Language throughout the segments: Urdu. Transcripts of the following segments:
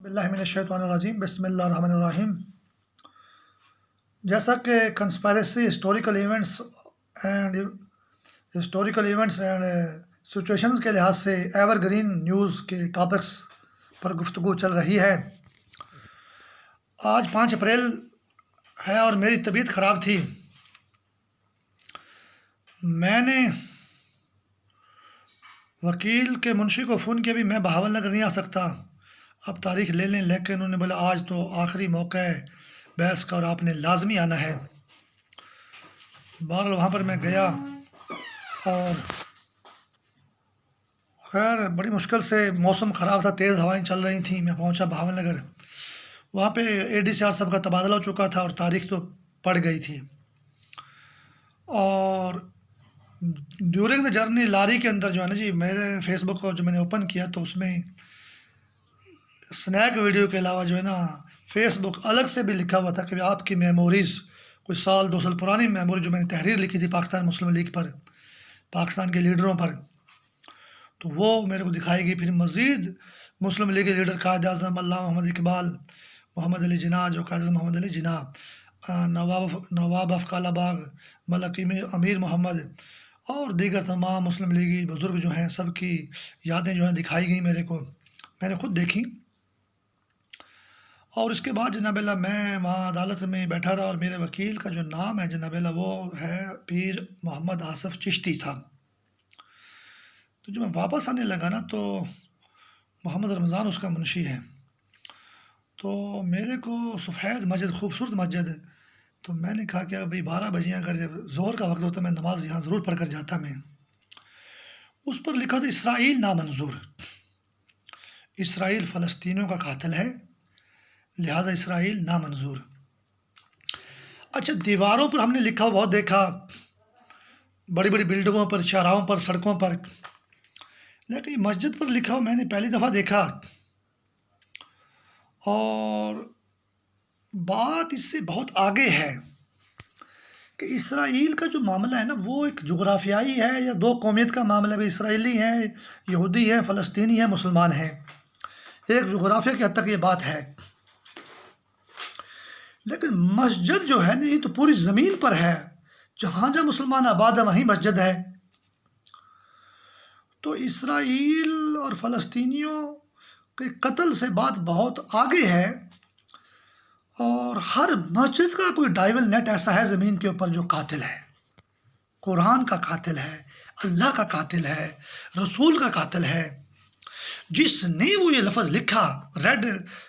اللہ من الشیطان الرجیم بسم اللہ الرحمن الرحیم۔ جیسا کہ conspiracy historical events and situations کے لحاظ سے ایور گرین نیوز کے ٹاپکس پر گفتگو چل رہی ہے۔ آج 5 اپریل ہے اور میری طبیعت خراب تھی۔ میں نے وکیل کے منشی کو فون کیا، بھی میں بہاول نگر نہیں آ سکتا، اب تاریخ لے لیں، لیکن انہوں نے بولا آج تو آخری موقع ہے بحث کا اور آپ نے لازمی آنا ہے۔ بہرحال وہاں پر میں گیا اور خیر بڑی مشکل سے، موسم خراب تھا، تیز ہوائیں چل رہی تھیں، میں پہنچا بہاول نگر۔ وہاں پہ ADCR صاحب کا تبادلہ ہو چکا تھا اور تاریخ تو پڑ گئی تھی، اور ڈیورنگ دا جرنی لاری کے اندر جو ہے نا جی، میرے فیس بک کو جو میں نے اوپن کیا تو اس میں سنیک ویڈیو کے علاوہ جو ہے نا فیس بک الگ سے بھی لکھا ہوا تھا کہ آپ کی میموریز، کوئی 2 سال پرانی میموری جو میں نے تحریر لکھی تھی پاکستان مسلم لیگ پر، پاکستان کے لیڈروں پر، تو وہ میرے کو دکھائی گئی۔ پھر مزید مسلم لیگ کے لیڈر قائد اعظم علامہ محمد اقبال، محمد علی جناح جو قائد اعظم محمد علی جناح، نواب افقال باغ، ملک امیر محمد اور دیگر تمام مسلم لیگی بزرگ جو ہیں، سب کی یادیں جو ہیں دکھائی گئیں میرے کو، میں نے خود دیکھی۔ اور اس کے بعد جناب اللہ میں وہاں عدالت میں بیٹھا رہا، اور میرے وکیل کا جو نام ہے جناب اللہ وہ ہے پیر محمد آصف چشتی تھا۔ تو جب میں واپس آنے لگا نا تو محمد رمضان اس کا منشی ہے، تو میرے کو سفید مسجد، خوبصورت مسجد، تو میں نے کہا کہ بھائی 12 بجے اگر ظہر کا وقت ہوتا میں نماز یہاں ضرور پڑھ کر جاتا۔ میں اس پر لکھا تھا اسرائیل نامنظور، اسرائیل فلسطینیوں کا قاتل ہے، لہذا اسرائیل نامنظور۔ اچھا، دیواروں پر ہم نے لکھا بہت دیکھا، بڑی بڑی بلڈنگوں پر، چوراہوں پر، سڑکوں پر، لیکن مسجد پر لکھا ہوا میں نے پہلی دفعہ دیکھا۔ اور بات اس سے بہت آگے ہے کہ اسرائیل کا جو معاملہ ہے نا وہ ایک جغرافیائی ہے یا 2 قومیت کا معاملہ ہے، اسرائیلی ہیں، یہودی ہیں، فلسطینی ہیں، مسلمان ہیں، ایک جغرافیہ کی حد تک یہ بات ہے۔ لیکن مسجد جو ہے نا یہ تو پوری زمین پر ہے، جہاں جہاں مسلمان آباد ہیں وہیں مسجد ہے۔ تو اسرائیل اور فلسطینیوں کے قتل سے بات بہت آگے ہے، اور ہر مسجد کا کوئی ڈائیول نیٹ ایسا ہے زمین کے اوپر جو قاتل ہے، قرآن کا قاتل ہے، اللہ کا قاتل ہے، رسول کا قاتل ہے۔ جس نے وہ یہ لفظ لکھا، ریڈ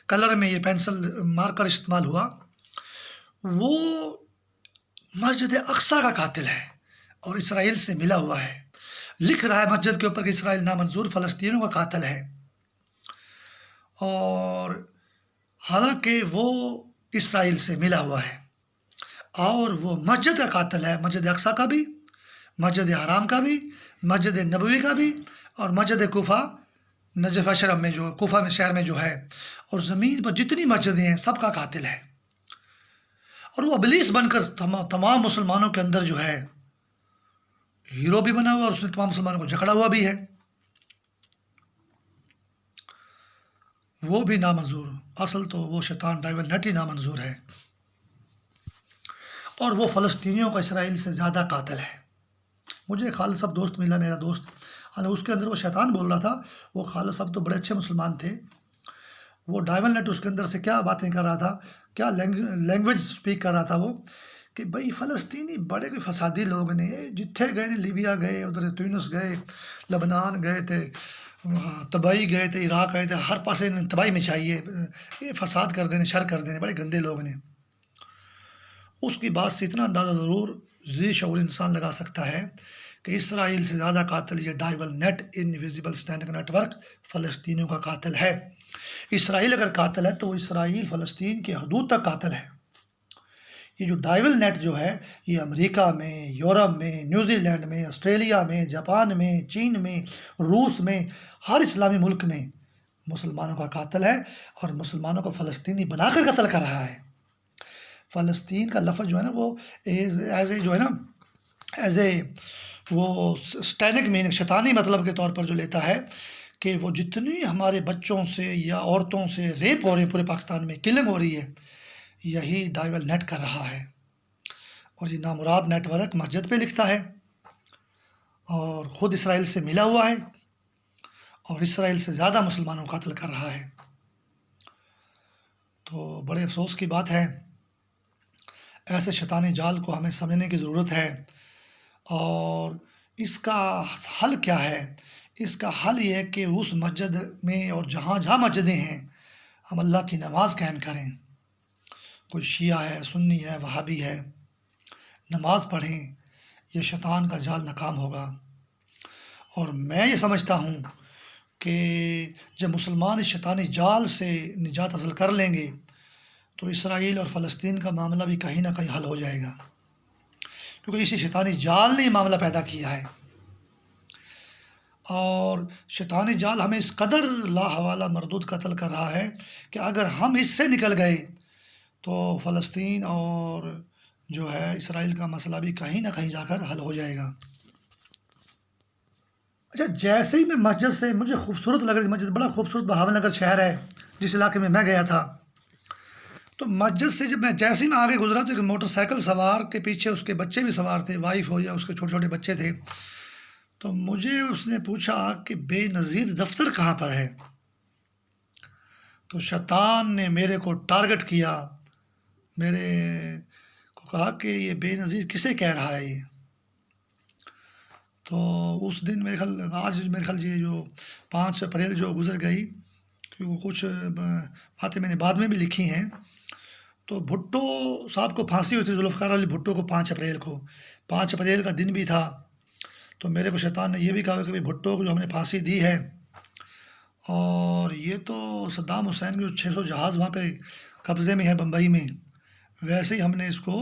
کلر میں یہ پینسل مارکر استعمال ہوا، وہ مسجد اقصیٰ کا قاتل ہے اور اسرائیل سے ملا ہوا ہے، لکھ رہا ہے مسجد کے اوپر کہ اسرائیل نامنظور، فلسطینیوں کا قاتل ہے، اور حالانکہ وہ اسرائیل سے ملا ہوا ہے، اور وہ مسجد کا قاتل ہے، مسجد اقصیٰ کا بھی، مسجد حرام کا بھی، مسجد نبوی کا بھی، اور مسجد کوفہ نجف اشرف میں جو کوفہ میں شہر میں جو ہے، اور زمین پر جتنی مسجدیں ہیں سب کا قاتل ہے۔ اور وہ ابلیس بن کر تمام مسلمانوں کے اندر جو ہے ہیرو بھی بنا ہوا، اور اس نے تمام مسلمانوں کو جکڑا ہوا بھی ہے، وہ بھی نامنظور۔ اصل تو وہ شیطان ڈائیول نیٹ ہی نامنظور ہے، اور وہ فلسطینیوں کا اسرائیل سے زیادہ قاتل ہے۔ مجھے خالد صاحب دوست ملا، میرا دوست، اس کے اندر وہ شیطان بول رہا تھا، وہ خالد صاحب تو بڑے اچھے مسلمان تھے، وہ ڈائیول نیٹ اس کے اندر سے کیا باتیں کر رہا تھا، کیا لینگویج سپیک کر رہا تھا وہ، کہ بھائی فلسطینی بڑے کوئی فسادی لوگ نے، جتھے گئے نے، لیبیا گئے، ادھر تیونس گئے، لبنان گئے تھے، تباہی گئے تھے، عراق گئے تھے، ہر پاسے انہیں تباہی مچائی ہے، یہ فساد کر دینے، شر کر دینے، بڑے گندے لوگ نے۔ اس کی بات سے اتنا اندازہ ضرور ذی شعور انسان لگا سکتا ہے کہ اسرائیل سے زیادہ قاتل یہ dual net, invisible standing network, فلسطینیوں کا قاتل ہے۔ اسرائیل اگر قاتل ہے تو اسرائیل فلسطین کی حدود تک قاتل ہے۔ یہ جو ڈائیول نیٹ جو ہے یہ امریکہ میں، یورپ میں، نیوزی لینڈ میں، آسٹریلیا میں، جاپان میں، چین میں، روس میں، ہر اسلامی ملک میں مسلمانوں کا قاتل ہے، اور مسلمانوں کو فلسطینی بنا کر قتل کر رہا ہے۔ فلسطین کا لفظ جو ہے نا وہ ایز اے جو ہے نا ایز اے وہ سٹینک میننگ، شیطانی مطلب کے طور پر جو لیتا ہے کہ وہ جتنی ہمارے بچوں سے یا عورتوں سے ریپ ہو رہے ہیں پورے پاکستان میں، کلنگ ہو رہی ہے، یہی ڈائیول نیٹ کر رہا ہے۔ اور یہ نامراد نیٹ ورک مسجد پہ لکھتا ہے اور خود اسرائیل سے ملا ہوا ہے اور اسرائیل سے زیادہ مسلمانوں کو قتل کر رہا ہے۔ تو بڑے افسوس کی بات ہے، ایسے شیطانی جال کو ہمیں سمجھنے کی ضرورت ہے۔ اور اس کا حل کیا ہے؟ اس کا حل یہ ہے کہ اس مسجد میں اور جہاں جہاں مسجدیں ہیں ہم اللہ کی نماز قائم کریں۔ کوئی شیعہ ہے، سنی ہے، وہابی ہے، نماز پڑھیں، یہ شیطان کا جال ناکام ہوگا۔ اور میں یہ سمجھتا ہوں کہ جب مسلمان اس شیطانی جال سے نجات حاصل کر لیں گے تو اسرائیل اور فلسطین کا معاملہ بھی کہیں نہ کہیں حل ہو جائے گا، کیونکہ اسی شیطانی جال نے یہ معاملہ پیدا کیا ہے۔ اور شیطانی جال ہمیں اس قدر لا حوالہ مردود قتل کر رہا ہے کہ اگر ہم اس سے نکل گئے تو فلسطین اور جو ہے اسرائیل کا مسئلہ بھی کہیں نہ کہیں جا کر حل ہو جائے گا۔ اچھا، جیسے ہی میں مسجد سے، مجھے خوبصورت لگ رہی مسجد، بڑا خوبصورت بہاول نگر شہر ہے جس علاقے میں گیا تھا، تو مسجد سے جب میں جیسے ہی میں آگے گزرا تو ایک موٹر سائیکل سوار کے پیچھے اس کے بچے بھی سوار تھے، وائف ہو یا اس کے چھوٹے چھوٹے بچے تھے۔ تو مجھے اس نے پوچھا کہ بے نظیر دفتر کہاں پر ہے؟ تو شیطان نے میرے کو ٹارگٹ کیا، میرے کو کہا کہ یہ بے نظیر کسے کہہ رہا ہے یہ؟ تو اس دن میرے خیال، آج میرے خیال یہ جو 5 اپریل جو گزر گئی، کیونکہ کچھ باتیں میں نے بعد میں بھی لکھی ہیں، تو بھٹو صاحب کو پھانسی ہوئی تھی، ذوالفقار علی بھٹو کو 5 اپریل کو، 5 اپریل کا دن بھی تھا۔ تو میرے کو شیطان نے یہ بھی کہا کہ بھئی بھٹو کو جو ہم نے پھانسی دی ہے، اور یہ تو صدام حسین کے جو 600 جہاز وہاں پہ قبضے میں ہے بمبئی میں، ویسے ہی ہم نے اس کو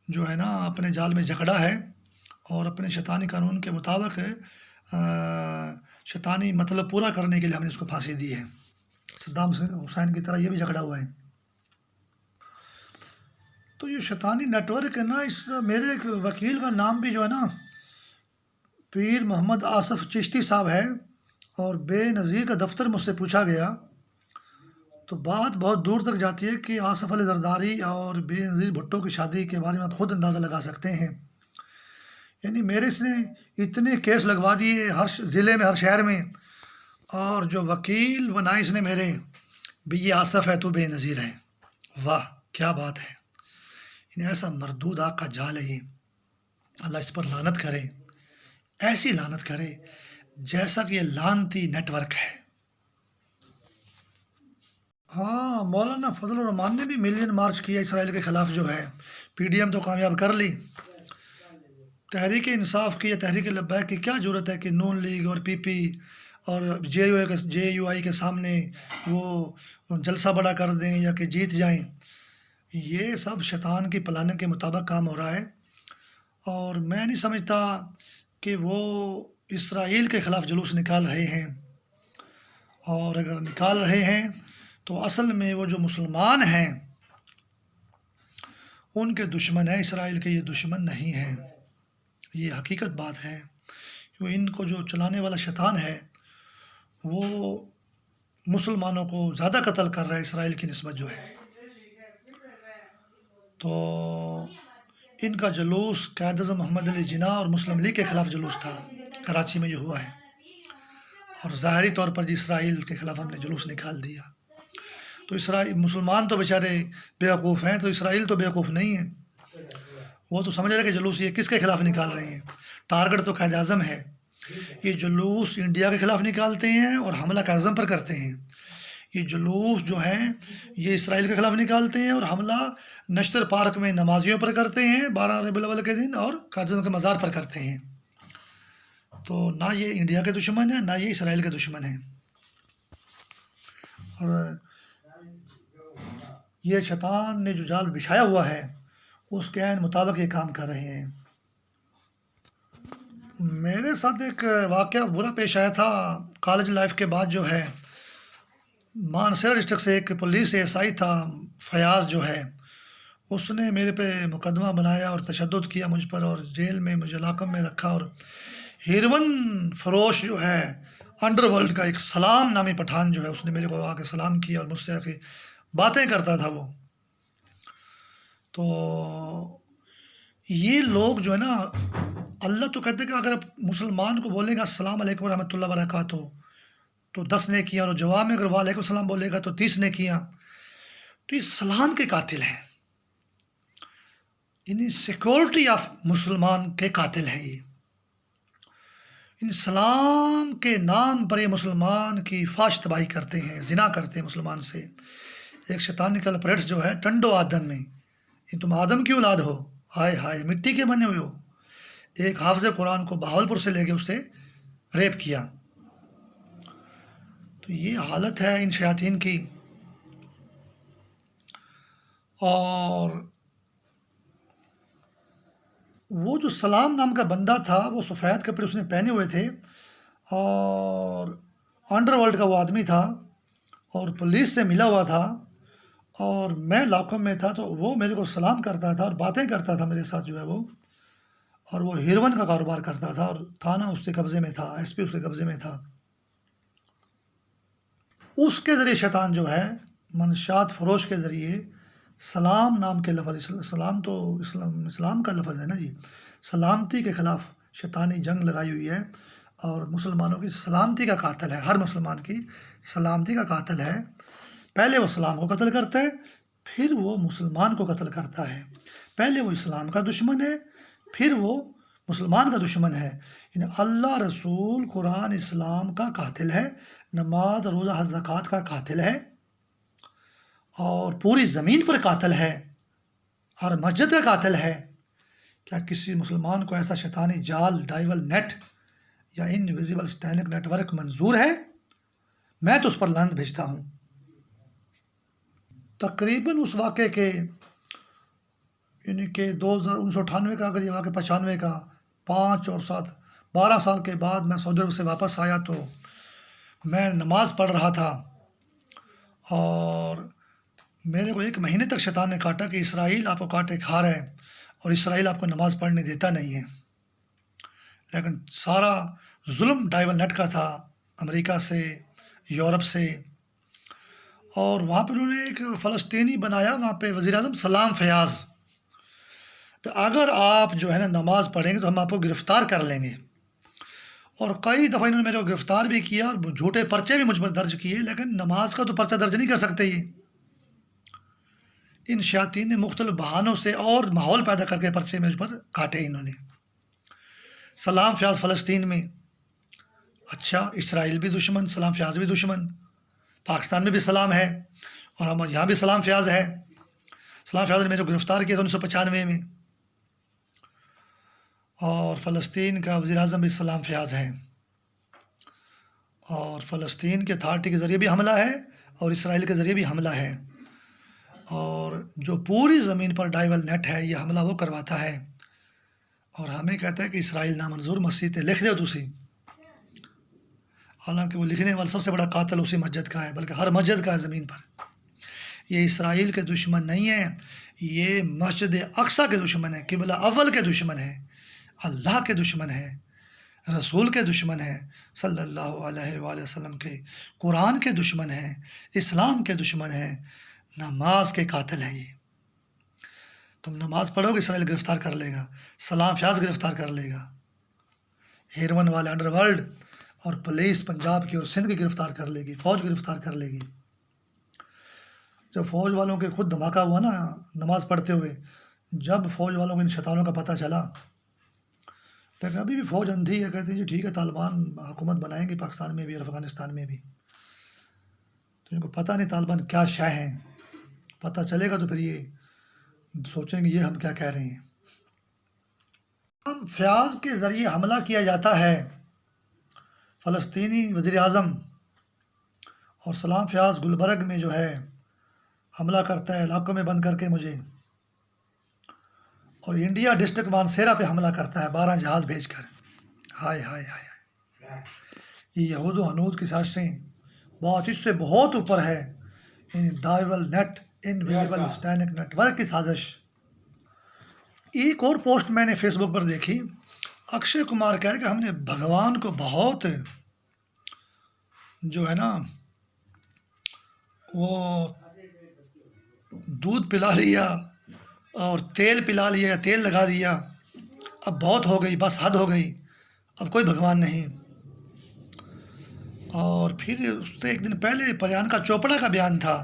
جو ہے نا اپنے جال میں جکڑا ہے اور اپنے شیطانی قانون کے مطابق شیطانی مطلب پورا کرنے کے لیے ہم نے اس کو پھانسی دی ہے، صدام حسین کی طرح یہ بھی جکڑا ہوا ہے۔ تو یہ شیطانی نیٹ ورک ہے نا، اس میرے ایک وکیل کا نام بھی جو ہے نا پیر محمد آصف چشتی صاحب ہے، اور بے نظیر کا دفتر مجھ سے پوچھا گیا تو بات بہت دور تک جاتی ہے کہ آصف علی زرداری اور بے نظیر بھٹو کی شادی کے بارے میں آپ خود اندازہ لگا سکتے ہیں۔ یعنی میرے اس نے اتنے کیس لگوا دیے ہر ضلع میں، ہر شہر میں، اور جو وکیل بنائے اس نے میرے، بھی یہ آصف ہے تو بے نظیر ہے۔ واہ کیا بات ہے! یعنی ایسا مردود آگ کا جال ہے یہ، اللہ اس پر لعنت کرے، ایسی لعنت کرے جیسا کہ یہ لعنتی نیٹ ورک ہے۔ ہاں، مولانا فضل الرحمان نے بھی ملین مارچ کیا اسرائیل کے خلاف، جو ہے پی ڈی ایم تو کامیاب کر لی، تحریک انصاف کی یا تحریک لبیک کی کیا ضرورت ہے کہ نون لیگ اور پی پی اور جے یو آئی کے سامنے وہ جلسہ بڑا کر دیں یا کہ جیت جائیں؟ یہ سب شیطان کی پلاننگ کے مطابق کام ہو رہا ہے، اور میں نہیں سمجھتا کہ وہ اسرائیل کے خلاف جلوس نکال رہے ہیں، اور اگر نکال رہے ہیں تو اصل میں وہ جو مسلمان ہیں ان کے دشمن ہیں، اسرائیل کے یہ دشمن نہیں ہیں، یہ حقیقت بات ہے۔ کیونکہ ان کو جو چلانے والا شیطان ہے وہ مسلمانوں کو زیادہ قتل کر رہا ہے اسرائیل کی نسبت جو ہے۔ تو ان کا جلوس قائد اعظم محمد علی جناح اور مسلم لیگ کے خلاف جلوس تھا، کراچی میں جو ہوا ہے، اور ظاہری طور پر اسرائیل کے خلاف ہم نے جلوس نکال دیا۔ تو اسرائیل مسلمان تو بیچارے بیوقوف ہیں، تو اسرائیل تو بیوقوف نہیں ہے، وہ تو سمجھ رہے کہ جلوس یہ کس کے خلاف نکال رہے ہیں، ٹارگٹ تو قائد اعظم ہے۔ یہ جلوس انڈیا کے خلاف نکالتے ہیں اور حملہ قائد اعظم پر کرتے ہیں، یہ جلوس جو ہیں یہ اسرائیل کے خلاف نکالتے ہیں اور حملہ نشتر پارک میں نمازیوں پر کرتے ہیں 12 ربیع الاول کے دن، اور قائد اعظم کے مزار پر کرتے ہیں۔ تو نہ یہ انڈیا کے دشمن ہیں، نہ یہ اسرائیل کے دشمن ہیں، اور یہ شیطان نے جو جال بچھایا ہوا ہے اس کے عین مطابق یہ کام کر رہے ہیں۔ میرے ساتھ ایک واقعہ برا پیش آیا تھا کالج لائف کے بعد، جو ہے مانسہرہ ڈسٹرکٹ سے ایک پولیس ایس آئی تھا فیاض جو ہے، اس نے میرے پہ مقدمہ بنایا اور تشدد کیا مجھ پر، اور جیل میں مجھے لاکم میں رکھا، اور ہیروئن فروش جو ہے انڈر ورلڈ کا ایک سلام نامی پٹھان جو ہے، اس نے میرے کو آ کے سلام کیا اور مجھ سے آ کے باتیں کرتا تھا وہ. تو یہ لوگ جو ہے نا، اللہ تو کہتے کہ اگر مسلمان کو بولے گا السلام علیکم ورحمۃ اللہ وبرکاتہ تو 10 نیکیاں، اور جواب میں اگر وعلیکم السلام بولے گا تو 30 نیکیاں. تو یہ سلام کے قاتل ہیں، یعنی سیکورٹی آف مسلمان کے قاتل ہیں. یہ ان سلام کے نام پر یہ مسلمان کی فاش تباہی کرتے ہیں، زنا کرتے ہیں مسلمان سے. ایک شیطانی کلپریٹس جو ہے ٹنڈو آدم میں، یہ تم آدم کی اولاد ہو، ہائے ہائے مٹی کے بنے ہوئے ہو. ایک حافظ قرآن کو بہاولپور سے لے کے اس سے ریپ کیا. تو یہ حالت ہے ان شیاطین کی. اور وہ جو سلام نام کا بندہ تھا، وہ سفید کپڑے اس نے پہنے ہوئے تھے، اور انڈر ورلڈ کا وہ آدمی تھا، اور پولیس سے ملا ہوا تھا، اور میں لاکھوں میں تھا. تو وہ میرے کو سلام کرتا تھا اور باتیں کرتا تھا میرے ساتھ جو ہے وہ. اور وہ ہیروئن کا کاروبار کرتا تھا، اور تھانہ اس کے قبضے میں تھا، ایس پی اس کے قبضے میں تھا. اس کے ذریعے شیطان جو ہے منشیات فروش کے ذریعے سلام نام کے لفظ، سلام تو اسلام کا لفظ ہے نا جی، سلامتی کے خلاف شیطانی جنگ لگائی ہوئی ہے، اور مسلمانوں کی سلامتی کا قاتل ہے. ہر مسلمان کی سلامتی کا قاتل ہے. پہلے وہ اسلام کو قتل کرتا ہے، پھر وہ مسلمان کو قتل کرتا ہے. پہلے وہ اسلام کا دشمن ہے، پھر وہ مسلمان کا دشمن ہے. یعنی اللہ، رسول، قرآن، اسلام کا قاتل ہے، نماز، روزہ، حج، زکوٰۃ کا قاتل ہے، اور پوری زمین پر قاتل ہے، ہر مسجد کا قاتل ہے. کیا کسی مسلمان کو ایسا شیطانی جال، ڈائیول نیٹ یا انویزیبل سٹینک نیٹ ورک منظور ہے؟ میں تو اس پر لعنت بھیجتا ہوں. تقریباً اس واقعے کے، یعنی کہ 1998 کا، اگر یہ واقعہ 95 کا، 5 اور 7 12 سال کے بعد میں سعودی عرب سے واپس آیا تو میں نماز پڑھ رہا تھا، اور میرے کو 1 مہینے تک شیطان نے کاٹا کہ اسرائیل آپ کو کاٹے کھا رہا ہے، اور اسرائیل آپ کو نماز پڑھنے دیتا نہیں ہے. لیکن سارا ظلم ڈائیول نیٹ کا تھا، امریکہ سے، یورپ سے. اور وہاں پہ انہوں نے ایک فلسطینی بنایا، وہاں پہ وزیر اعظم سلام فیاض، تو اگر آپ جو ہے نا نماز پڑھیں گے تو ہم آپ کو گرفتار کر لیں گے. اور کئی دفعہ انہوں نے میرے کو گرفتار بھی کیا، اور جھوٹے پرچے بھی مجھ پر درج کیے، لیکن نماز کا تو پرچہ درج نہیں کر سکتے. یہ ان شیاطین نے مختلف بہانوں سے اور ماحول پیدا کر کے پرچے مجھ پر کاٹے انہوں نے. سلام فیاض فلسطین میں، اچھا اسرائیل بھی دشمن، سلام فیاض بھی دشمن، پاکستان میں بھی سلام ہے، اور ہم یہاں بھی سلام فیاض ہے. سلام فیاض نے میرے کو گرفتار کیا تھا 1995 میں، اور فلسطین کا وزیر اعظم بھی سلام فیاض ہے. اور فلسطین کے اتھارٹی کے ذریعے بھی حملہ ہے، اور اسرائیل کے ذریعے بھی حملہ ہے. اور جو پوری زمین پر ڈائیول نیٹ ہے، یہ حملہ وہ کرواتا ہے، اور ہمیں کہتا ہے کہ اسرائیل نامنظور مسجد لکھ دو تسی. حالانکہ وہ لکھنے والا سب سے بڑا قاتل اسی مسجد کا ہے، بلکہ ہر مسجد کا ہے زمین پر. یہ اسرائیل کے دشمن نہیں ہے، یہ مسجد اقصیٰ کے دشمن ہے، قبلہ اول کے دشمن ہے، اللہ کے دشمن ہے، رسول کے دشمن ہے، صلی اللہ علیہ وآلہ وسلم کے، قرآن کے دشمن ہیں، اسلام کے دشمن ہیں، نماز کے قاتل ہیں. یہ تم نماز پڑھو گے اسرائیل گرفتار کر لے گا، سلام فیاض گرفتار کر لے گا، ہیروئن والے انڈر ورلڈ اور پولیس پنجاب کی اور سندھ کی گرفتار کر لے گی، فوج گرفتار کر لے گی. جب فوج والوں کے خود دھماکہ ہوا نا نماز پڑھتے ہوئے، جب فوج والوں کو ان شیطانوں کا پتہ چلا، لیکن ابھی بھی فوج اندھی ہے، کہتے ہیں جی ٹھیک ہے طالبان حکومت بنائیں گے پاکستان میں بھی اور افغانستان میں بھی. تو ان کو پتہ نہیں طالبان کیا شے ہیں، پتہ چلے گا تو پھر یہ سوچیں گے یہ ہم کیا کہہ رہے ہیں. فیاض کے ذریعے حملہ کیا جاتا ہے، فلسطینی وزیر اعظم، اور سلام فیاض گلبرگ میں جو ہے حملہ کرتا ہے علاقوں میں بند کر کے مجھے، اور انڈیا ڈسٹرکٹ مانسیرا پہ حملہ کرتا ہے 12 جہاز بھیج کر. ہائے ہائے ہائے، یہ یہود و حنود کی سازشیں بہت اس سے بہت اوپر ہے. ڈائیول نیٹ، انویزیبل سٹینک نیٹ ورک کی سازش. ایک اور پوسٹ میں نے فیس بک پر دیکھی، اکشے کمار کہہ رہے کہ ہم نے بھگوان کو بہت جو ہے نا وہ دودھ پلا لیا اور تیل پلا لیا، تیل لگا دیا، اب بہت ہو گئی، بس حد ہو گئی، اب کوئی بھگوان نہیں۔ اور پھر اس سے ایک دن پہلے پریانکا چوپڑا کا بیان تھا،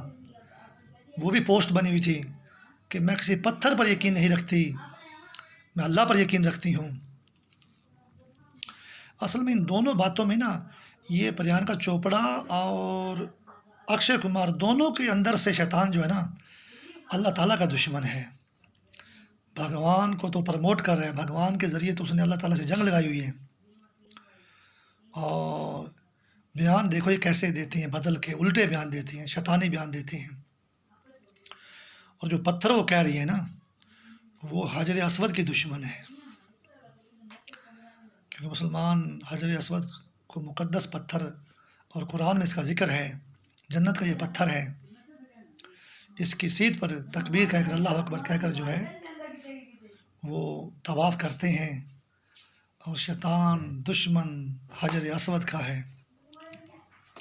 وہ بھی پوسٹ بنی ہوئی تھی کہ میں کسی پتھر پر یقین نہیں رکھتی، میں اللہ پر یقین رکھتی ہوں۔ اصل میں ان دونوں باتوں میں نا، یہ پریانکا چوپڑا اور اکشے کمار دونوں کے اندر سے شیطان جو ہے نا اللہ تعالیٰ کا دشمن ہے۔ بھگوان کو تو پرموٹ کر رہے ہیں، بھگوان کے ذریعے تو اس نے اللہ تعالیٰ سے جنگ لگائی ہوئی ہے، اور بیان دیکھو یہ کیسے دیتے ہیں، بدل کے الٹے بیان دیتے ہیں، شیطانی بیان دیتے ہیں۔ اور جو پتھر وہ کہہ رہی ہے نا، وہ حجر اسود کی دشمن ہے، کیونکہ مسلمان حجر اسود کو مقدس پتھر، اور قرآن میں اس کا ذکر ہے، جنت کا یہ پتھر ہے، اس کی سیدھ پر تکبیر کہہ کر، اللہ اکبر کہہ کر جو ہے وہ طواف کرتے ہیں، اور شیطان دشمن حجر اسود کا ہے،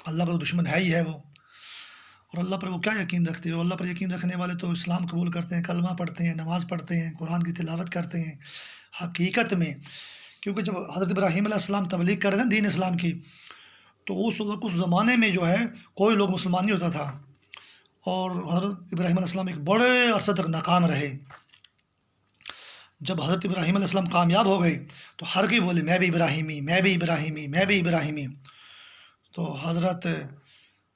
اللہ کا دشمن ہے ہی ہے وہ۔ اور اللہ پر وہ کیا یقین رکھتے ہو؟ اللہ پر یقین رکھنے والے تو اسلام قبول کرتے ہیں، کلمہ پڑھتے ہیں، نماز پڑھتے ہیں، قرآن کی تلاوت کرتے ہیں حقیقت میں، کیونکہ جب حضرت ابراہیم علیہ السلام تبلیغ کر رہے ہیں دین اسلام کی، تو اس وقت اس زمانے میں جو ہے کوئی لوگ مسلمان نہیں ہوتا تھا، اور حضرت ابراہیم علیہ السلام ایک بڑے عرصے تک ناکام رہے۔ جب حضرت ابراہیم علیہ السلام کامیاب ہو گئے تو ہر کوئی بولے میں بھی ابراہیمی، میں بھی ابراہیمی، میں بھی ابراہیمی۔ تو حضرت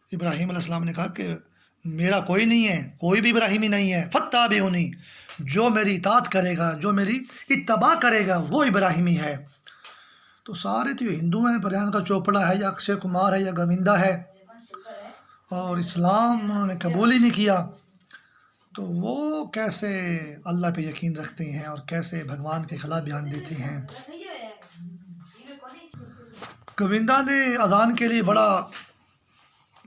ابراہیم علیہ السلام نے کہا کہ میرا کوئی نہیں ہے، کوئی بھی ابراہیمی نہیں ہے، فاتبعونی، جو میری اطاعت کرے گا، جو میری اتباع کرے گا وہ ابراہیمی ہے۔ تو سارے تو ہندو ہیں، پریانکا چوپڑا ہے یا اکشے کمار ہے یا گووندا ہے، اور اسلام انہوں نے قبول ہی نہیں کیا، تو وہ کیسے اللہ پہ یقین رکھتے ہیں اور کیسے بھگوان کے خلاف بیان دیتے ہیں۔ گووندا نے اذان کے لیے بڑا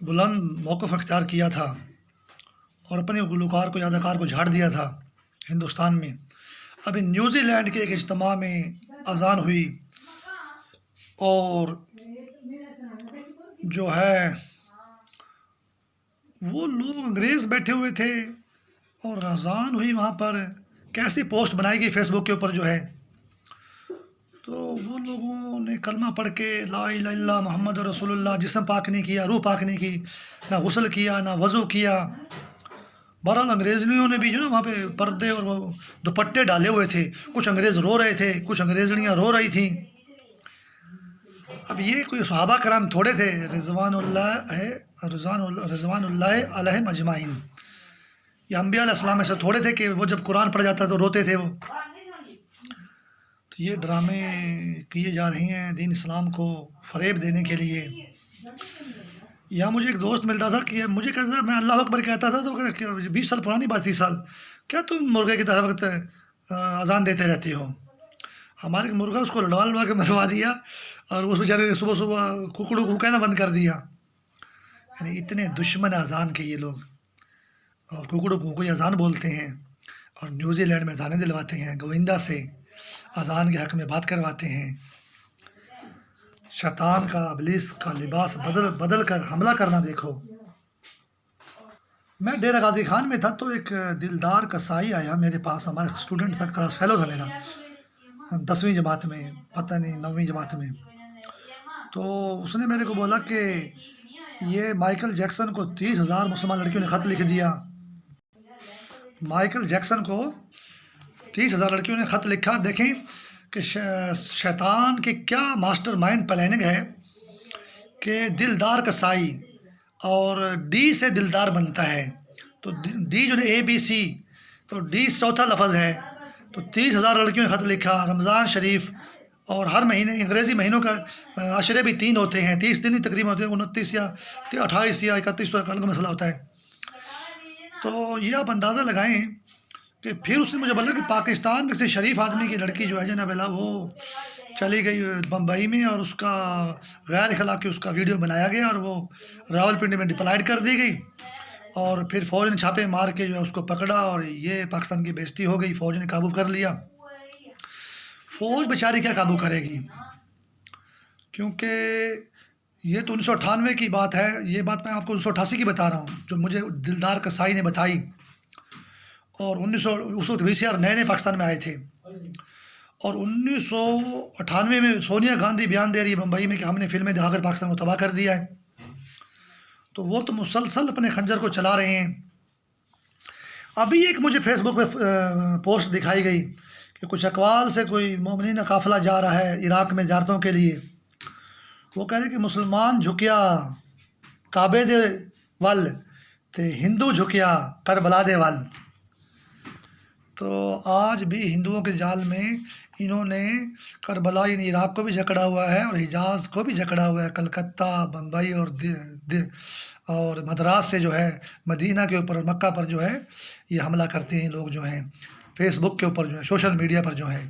بلند موقف اختیار کیا تھا، اور اپنے گلوکار کو، اداکار کو جھاڑ دیا تھا ہندوستان میں۔ ابھی نیوزی لینڈ کے ایک اجتماع میں اذان ہوئی، اور جو ہے وہ لوگ انگریز بیٹھے ہوئے تھے، اور اذان ہوئی وہاں پر، کیسی پوسٹ بنائی گئی فیس بک کے اوپر جو ہے، تو وہ لوگوں نے کلمہ پڑھ کے لا الہ الا اللہ محمد رسول اللہ، جسم پاک نہیں کیا، روح پاک نہیں کی، نہ غسل کیا، نہ وضو کیا۔ بہرحال انگریزنیوں نے بھی جو نا وہاں پہ پردے اور وہ دوپٹے ڈالے ہوئے تھے، کچھ انگریز رو رہے تھے، کچھ انگریزنیاں رو رہی تھیں۔ اب یہ کوئی صحابہ کرام تھوڑے تھے، رضوان اللہ علیہم اجمعین، یہ انبیاء علیہ السلام میں سے تھوڑے تھے کہ وہ جب قرآن پڑھ جاتا تو روتے تھے وہ۔ تو یہ ڈرامے کیے جا رہے ہیں دین اسلام کو فریب دینے کے لیے۔ یا مجھے ایک دوست ملتا تھا کہ مجھے کہتا تھا، میں اللہ اکبر کہتا تھا تو 20 سال پرانی بات، 30 سال، کیا تم مرغے کی طرح وقت اذان دیتے رہتی ہو؟ ہمارے مرغا اس کو لڑوا کے مروا دیا، اور اس بیچارے نے صبح صبح ککڑوں کو کہنا بند کر دیا۔ یعنی اتنے دشمن اذان کے یہ لوگ، اور ککڑوں کو کوئی اذان بولتے ہیں، اور نیوزی لینڈ میں اذانیں دلواتے ہیں، گووندا سے اذان کے حق میں بات کرواتے ہیں۔ شیطان کا، ابلیس کا لباس بدل کر حملہ کرنا دیکھو۔ میں ڈیرہ غازی خان میں تھا تو ایک دلدار کسائی آیا میرے پاس، ہمارا اسٹوڈنٹ تھا، کلاس فیلو تھا میرا، 10ویں جماعت میں، پتہ نہیں 9ویں جماعت میں۔ تو اس نے میرے کو بولا کہ یہ مائیکل جیکسن کو 30,000 مسلمان لڑکیوں نے خط لکھ دیا، مائیکل جیکسن کو 30,000 لڑکیوں نے خط لکھا۔ دیکھیں کہ شیطان کی کیا ماسٹر مائنڈ پلاننگ ہے کہ دلدار کسائی، اور ڈی سے دلدار بنتا ہے، تو ڈی جو ہے ABC، تو ڈی چوتھا لفظ ہے، تو 30,000 لڑکیوں نے خط لکھا۔ رمضان شریف اور ہر مہینے، انگریزی مہینوں کا عشرے بھی 3 ہوتے ہیں، 30 دن ہی تقریباً ہوتے ہیں، 29 یا 28 یا 31 تو الگ مسئلہ ہوتا ہے۔ تو یہ آپ اندازہ لگائیں کہ پھر اس نے مجھے بولا کہ پاکستان میں سے شریف آدمی کی لڑکی جو ہے جناب اللہ، وہ چلی گئی بمبئی میں، اور اس کا غیر اخلاقی اس کا ویڈیو بنایا گیا، اور وہ راول پنڈی میں ڈپلائڈ کر دی گئی، اور پھر فوج نے چھاپے مار کے جو ہے اس کو پکڑا، اور یہ پاکستان کی بےزتی ہو گئی، فوج نے قابو کر لیا۔ فوج بیچاری کیا قابو کرے گی، کیونکہ یہ تو 1998 کی بات ہے، یہ بات میں آپ کو 1988 کی بتا رہا ہوں، جو مجھے دلدار قصائی نے بتائی۔ اور اس وقت VCR نئے نئے پاکستان میں آئے تھے، اور 1998 میں سونیا گاندھی بیان دے رہی ہے بمبئی میں کہ ہم نے فلمیں دکھا کر پاکستان کو تباہ کر دیا ہے، تو وہ تو مسلسل اپنے خنجر کو چلا رہے ہیں۔ ابھی ایک مجھے فیس بک پہ پوسٹ دکھائی گئی کہ کچھ اقوال سے کوئی مومنین کا قافلہ جا رہا ہے عراق میں زیارتوں کے لیے، وہ کہہ رہے کہ مسلمان جھکیا کعبے دے ول تے ہندو جھکیا کربلا دے ول۔ تو آج بھی ہندوؤں کے جال میں انہوں نے کربلا یعنی عراق کو بھی جکڑا ہوا ہے، اور حجاز کو بھی جکڑا ہوا ہے، کلکتہ، بمبئی اور مدراس سے جو ہے مدینہ کے اوپر اور مکہ پر جو ہے یہ حملہ کرتے ہیں لوگ جو ہیں، فیس بک کے اوپر جو ہے، سوشل میڈیا پر جو ہے۔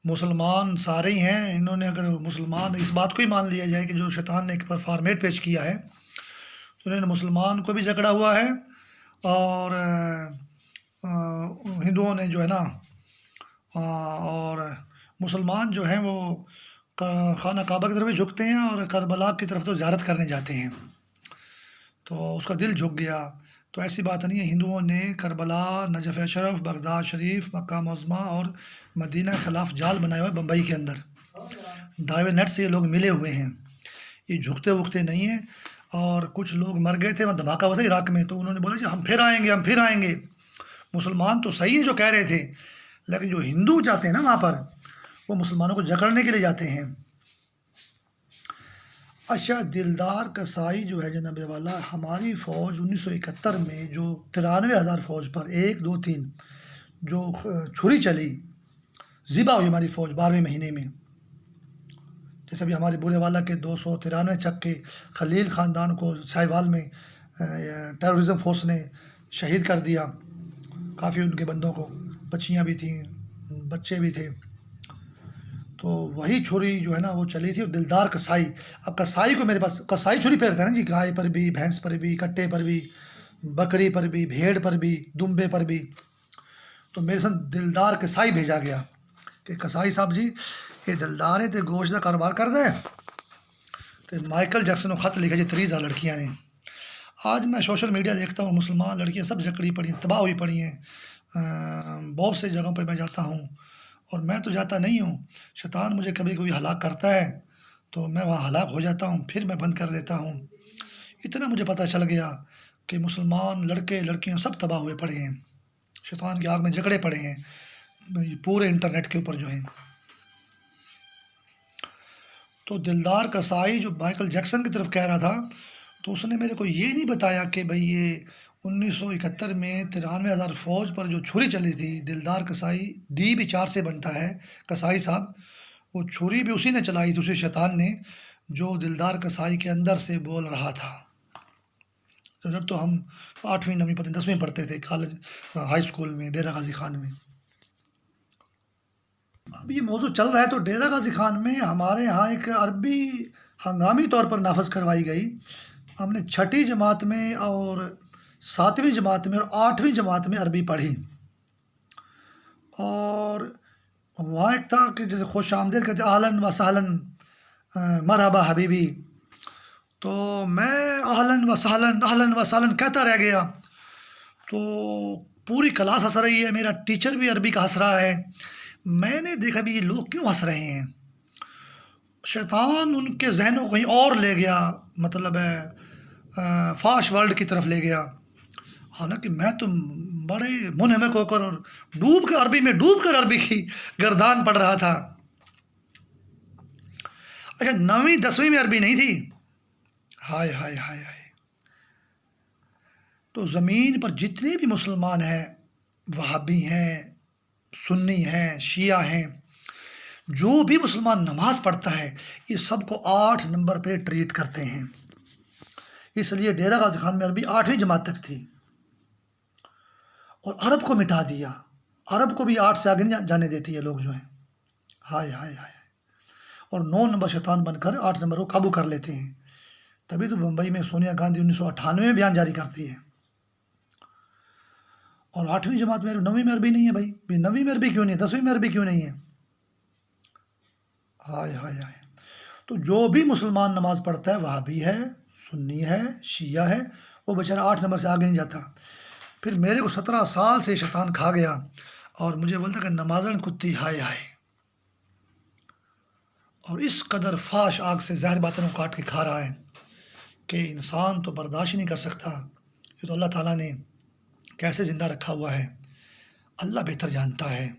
مسلمان سارے ہی ہیں، انہوں نے اگر مسلمان اس بات کو ہی مان لیا جائے کہ جو شیطان نے ایک پر فارمیٹ پیش کیا ہے، تو انہوں نے مسلمان کو بھی جکڑا ہوا ہے، اور ہندوؤں نے جو ہے نا، اور مسلمان جو ہیں وہ خانہ کعبہ کی طرف بھی جھکتے ہیں، اور کربلا کی طرف تو زیارت کرنے جاتے ہیں، تو اس کا دل جھک گیا۔ تو ایسی بات نہیں ہے، ہندوؤں نے کربلا، نجف اشرف، بغداد شریف، مکہ معظمہ اور مدینہ کے خلاف جال بنائے ہوئے بمبئی کے اندر، ڈائیو نیٹ سے یہ لوگ ملے ہوئے ہیں، یہ جھکتے وکتے نہیں ہیں۔ اور کچھ لوگ مر گئے تھے وہاں دھماکہ ہوا تھا عراق میں، تو انہوں نے بولا کہ ہم پھر آئیں گے، ہم پھر آئیں گے۔ مسلمان تو صحیح ہے جو کہہ رہے تھے، لیکن جو ہندو جاتے ہیں نا وہاں پر، وہ مسلمانوں کو جکڑنے کے لیے جاتے ہیں۔ اچھا، دلدار قصائی جو ہے جناب والا، ہماری فوج 1971 میں جو 93,000 فوج پر 1 2 3 جو چھری چلی، ذبح ہوئی ہماری فوج 12ویں مہینے میں، جیسے بھی ہمارے بورے والا کے 293 چکے خلیل خاندان کو ساہیوال میں ٹیرورزم فورس نے شہید کر دیا، کافی ان کے بندوں کو، بچیاں بھی تھیں، بچے بھی تھے، تو وہی چھری جو ہے نا وہ چلی تھی۔ اور دلدار قصائی، اب قصائی کو میرے پاس قصائی چھری پھیرتا ہے نا جی، گائے پر بھی، بھینس پر بھی، کٹے پر بھی، بکری پر بھی، بھیڑ پر بھی، دمبے پر بھی، تو میرے ساتھ دلدار قصائی بھیجا گیا کہ قصائی صاحب جی یہ دلدار ہے تے گوشت کا کاروبار کر دیں، تو مائیکل جیکسن کو خط لکھا جی 30,000 لڑکیاں نے۔ آج میں سوشل میڈیا دیکھتا ہوں، مسلمان لڑکیاں سب جکڑی پڑی ہیں، تباہ ہوئی پڑی ہیں، بہت سے جگہوں پہ میں جاتا ہوں، اور میں تو جاتا نہیں ہوں، شیطان مجھے کبھی کبھی ہلاک کرتا ہے تو میں وہاں ہلاک ہو جاتا ہوں، پھر میں بند کر دیتا ہوں۔ اتنا مجھے پتہ چل گیا کہ مسلمان لڑکے لڑکیاں سب تباہ ہوئے پڑے ہیں، شیطان کی آگ میں جکڑے پڑے ہیں پورے انٹرنیٹ کے اوپر جو ہیں۔ تو دلدار قصائی جو مائیکل جیکسن کی طرف کہہ رہا تھا، تو اس نے میرے کو یہ نہیں بتایا کہ بھئی یہ 1971 میں 93,000 فوج پر جو چھری چلی تھی، دلدار قصائی D بھی 4 سے بنتا ہے، قصائی صاحب، وہ چھری بھی اسی نے چلائی تھی، اسی شیطان نے، جو دلدار قصائی کے اندر سے بول رہا تھا۔ جب تو ہم 8ویں 9ویں 10ویں پڑھتے تھے کالج ہائی اسکول میں ڈیرہ غازی خان میں۔ اب یہ موضوع چل رہا ہے، تو ڈیرہ غازی خان میں ہمارے ہاں ایک عربی ہنگامی طور پر نافذ کروائی گئی۔ ہم نے 6ٹھی جماعت میں اور 7ویں جماعت میں اور 8ویں جماعت میں عربی پڑھی، اور وہاں ایک تھا کہ جیسے خوش آمدید کہتے اہلاً و سہلاً مرحبا حبیبی، تو میں اہلاً و سہلاً اہلاً و سہلاً کہتا رہ گیا، تو پوری کلاس ہنس رہی ہے، میرا ٹیچر بھی عربی کا ہنس رہا ہے۔ میں نے دیکھا بھی یہ لوگ کیوں ہنس رہے ہیں، شیطان ان کے ذہنوں کو کہیں اور لے گیا، مطلب ہے فاش ورلڈ کی طرف لے گیا، حالانکہ میں تو بڑے منہمک ہو کر اور ڈوب کر عربی میں ڈوب کر عربی کی گردان پڑھ رہا تھا۔ اچھا، 9ویں 10ویں میں عربی نہیں تھی، ہائے ہائے ہائے ہائے۔ تو زمین پر جتنے بھی مسلمان ہیں، وہابی ہیں، سنی ہیں، شیعہ ہیں، جو بھی مسلمان نماز پڑھتا ہے، یہ سب کو 8 نمبر پہ ٹریٹ کرتے ہیں، اس لیے ڈیرہ غازی خان میں عربی 8ویں جماعت تک تھی، اور عرب کو مٹا دیا، عرب کو بھی 8 سے آگے نہیں جانے دیتی ہے لوگ جو ہیں، ہائے ہائے ہائے، اور 9 نمبر شیطان بن کر 8 نمبر کو قابو کر لیتے ہیں۔ تبھی تو بمبئی میں سونیا گاندھی 1998 میں بیان جاری کرتی ہے، اور 8ویں جماعت میں 9ویں میں عربی نہیں ہے بھائی، 9ویں میں عربی کیوں نہیں ہے، 10ویں میں عربی کیوں نہیں ہے، ہائے ہائے ہائے۔ تو جو بھی مسلمان نماز پڑھتا ہے وہابی ہے، سنی ہے، شیعہ ہے، وہ بیچارہ 8 نمبر سے آگے نہیں جاتا۔ پھر میرے کو 17 سال سے شیطان کھا گیا اور مجھے بولتا کہ نمازن کتی ہائے ہائے، اور اس قدر فاش آگ سے زہر باطن کو کاٹ کے کھا رہا ہے کہ انسان تو برداشت ہی نہیں کر سکتا۔ یہ تو اللہ تعالیٰ نے کیسے زندہ رکھا ہوا ہے، اللہ بہتر جانتا ہے۔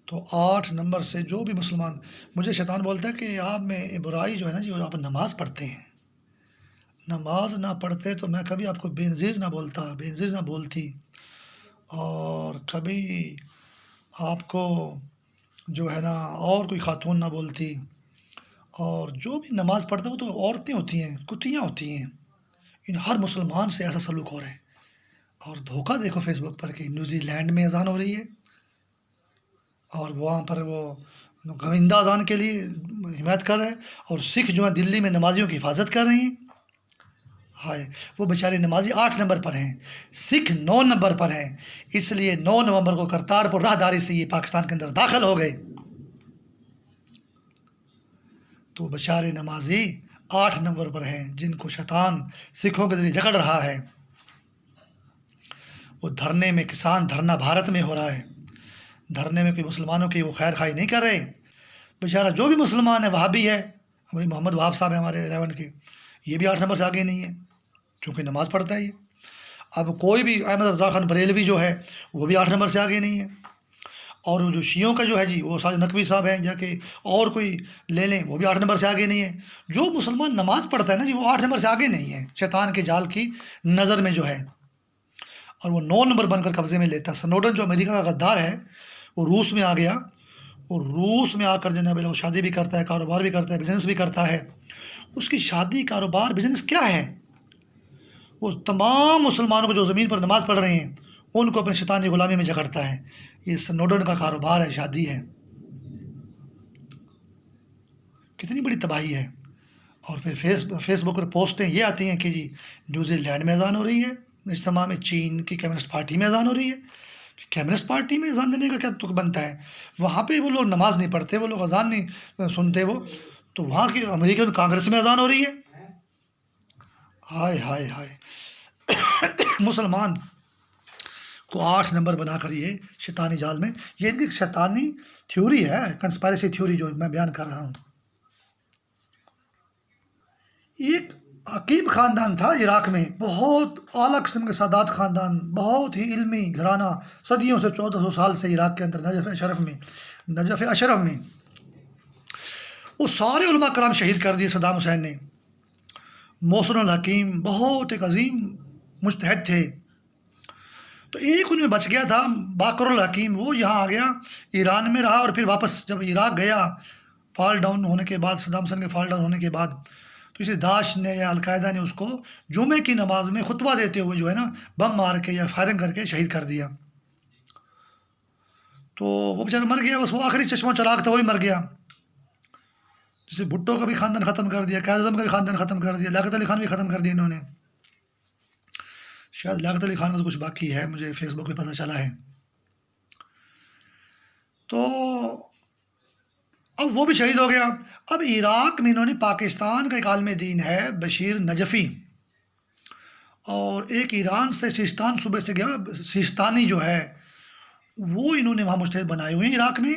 تو 8 نمبر سے جو بھی مسلمان، مجھے شیطان بولتا ہے کہ آپ میں برائی جو ہے نا جی، آپ نماز پڑھتے ہیں، نماز نہ پڑھتے تو میں کبھی آپ کو بے نظیر نہ بولتا، بے نظیر نہ بولتی، اور کبھی آپ کو جو ہے نا اور کوئی خاتون نہ بولتی، اور جو بھی نماز پڑھتے وہ تو عورتیں ہوتی ہیں، کتیاں ہوتی ہیں، ان ہر مسلمان سے ایسا سلوک ہو رہا ہے۔ اور دھوکہ دیکھو فیس بک پر کہ نیوزی لینڈ میں اذان ہو رہی ہے اور وہاں پر وہ گوندہ اذان کے لیے حمایت کر رہے ہیں، اور سکھ جو ہیں دلی میں نمازیوں کی حفاظت کر رہی ہیں۔ ہائے، وہ بیچارے نمازی 8 نمبر پر ہیں، سکھ 9 نمبر پر ہیں، اس لیے 9 نومبر کو کرتارپور راہداری سے یہ پاکستان کے اندر داخل ہو گئے۔ تو بیچارے نمازی 8 نمبر پر ہیں جن کو شیطان سکھوں کے ذریعے جکڑ رہا ہے۔ وہ دھرنے میں، کسان دھرنا بھارت میں ہو رہا ہے، دھرنے میں کوئی مسلمانوں کی وہ خیر خواہی نہیں کر رہے۔ بیچارہ جو بھی مسلمان ہے وہابی ہے، ابھی محمد وہاب صاحب ہیں ہمارے ریون کے، یہ بھی 8 نمبر سے آگے نہیں ہے چونکہ نماز پڑھتا ہے یہ۔ اب کوئی بھی احمد رضا خان بریلوی جو ہے وہ بھی 8 نمبر سے آگے نہیں ہے، اور وہ جو شیعوں کا جو ہے جی وہ ساجد نقوی صاحب ہیں، یا کہ اور کوئی لے لیں، وہ بھی 8 نمبر سے آگے نہیں ہے۔ جو مسلمان نماز پڑھتا ہے نا جی وہ 8 نمبر سے آگے نہیں ہے شیطان کے جال کی نظر میں جو ہے، اور وہ 9 نمبر بن کر قبضے میں لیتا ہے۔ سنوڈن جو امریکہ کا غدار ہے وہ روس میں آ گیا، اور روس میں آ کر جناب وہ شادی بھی کرتا ہے، کاروبار بھی کرتا ہے، بزنس بھی کرتا ہے۔ اس کی شادی، کاروبار، بزنس کیا ہے؟ وہ تمام مسلمانوں کو جو زمین پر نماز پڑھ رہے ہیں ان کو اپنے شیطانی غلامی میں جکڑتا ہے۔ یہ سنوڈن کا کاروبار ہے، شادی ہے، کتنی بڑی تباہی ہے۔ اور پھر فیس بک پر پوسٹیں یہ آتی ہیں کہ جی نیوزی لینڈ میں اذان ہو رہی ہے اجتماع میں، چین کی کمیونسٹ پارٹی میں اذان ہو رہی ہے۔ کمیونسٹ پارٹی میں اذان دینے کا کیا تک بنتا ہے؟ وہاں پہ وہ لوگ نماز نہیں پڑھتے، وہ لوگ اذان نہیں سنتے، وہ تو وہاں کی امریکن کانگریس میں اذان ہو رہی ہے۔ ہائے ہائے ہائے، مسلمان کو 8 نمبر بنا کر یہ شیطانی جال میں، یہ ان کی شیطانی تھیوری ہے، کنسپائریسی تھیوری جو میں بیان کر رہا ہوں۔ ایک حکیم خاندان تھا عراق میں، بہت اعلیٰ قسم کے سادات خاندان، بہت ہی علمی گھرانہ، صدیوں سے 1400 سال سے عراق کے اندر نجف اشرف میں وہ سارے علماء کرام شہید کر دیے صدام حسین نے۔ محسن الحکیم بہت ایک عظیم مجتہد تھے، تو ایک ان میں بچ گیا تھا باقر الحکیم، وہ یہاں آ گیا، ایران میں رہا، اور پھر واپس جب عراق گیا فال ڈاؤن ہونے کے بعد، صدام حسین کے فال ڈاؤن ہونے کے بعد، تو اسے داعش نے یا القاعدہ نے اس کو جمعے کی نماز میں خطبہ دیتے ہوئے جو ہے نا بم مار کے یا فائرنگ کر کے شہید کر دیا۔ تو وہ بیچارہ مر گیا، بس وہ آخری چشمہ چراغ تھا، وہی مر گیا۔ جیسے بھٹو کا بھی خاندان ختم کر دیا، قائد اعظم کا بھی خاندان ختم کر دیا، لیاقت علی خان بھی ختم کر دیا انہوں نے۔ شاید لیاقت علی خان کا تو کچھ باقی ہے، مجھے فیس بک پہ پتہ چلا ہے۔ تو اب وہ بھی شہید ہو گیا۔ اب عراق میں انہوں نے، پاکستان کا ایک عالم دین ہے بشیر نجفی، اور ایک ایران سے سیستان صوبے سے گیا، سیستانی جو ہے وہ انہوں نے وہاں مجتہد بنائے ہوئے ہیں عراق میں۔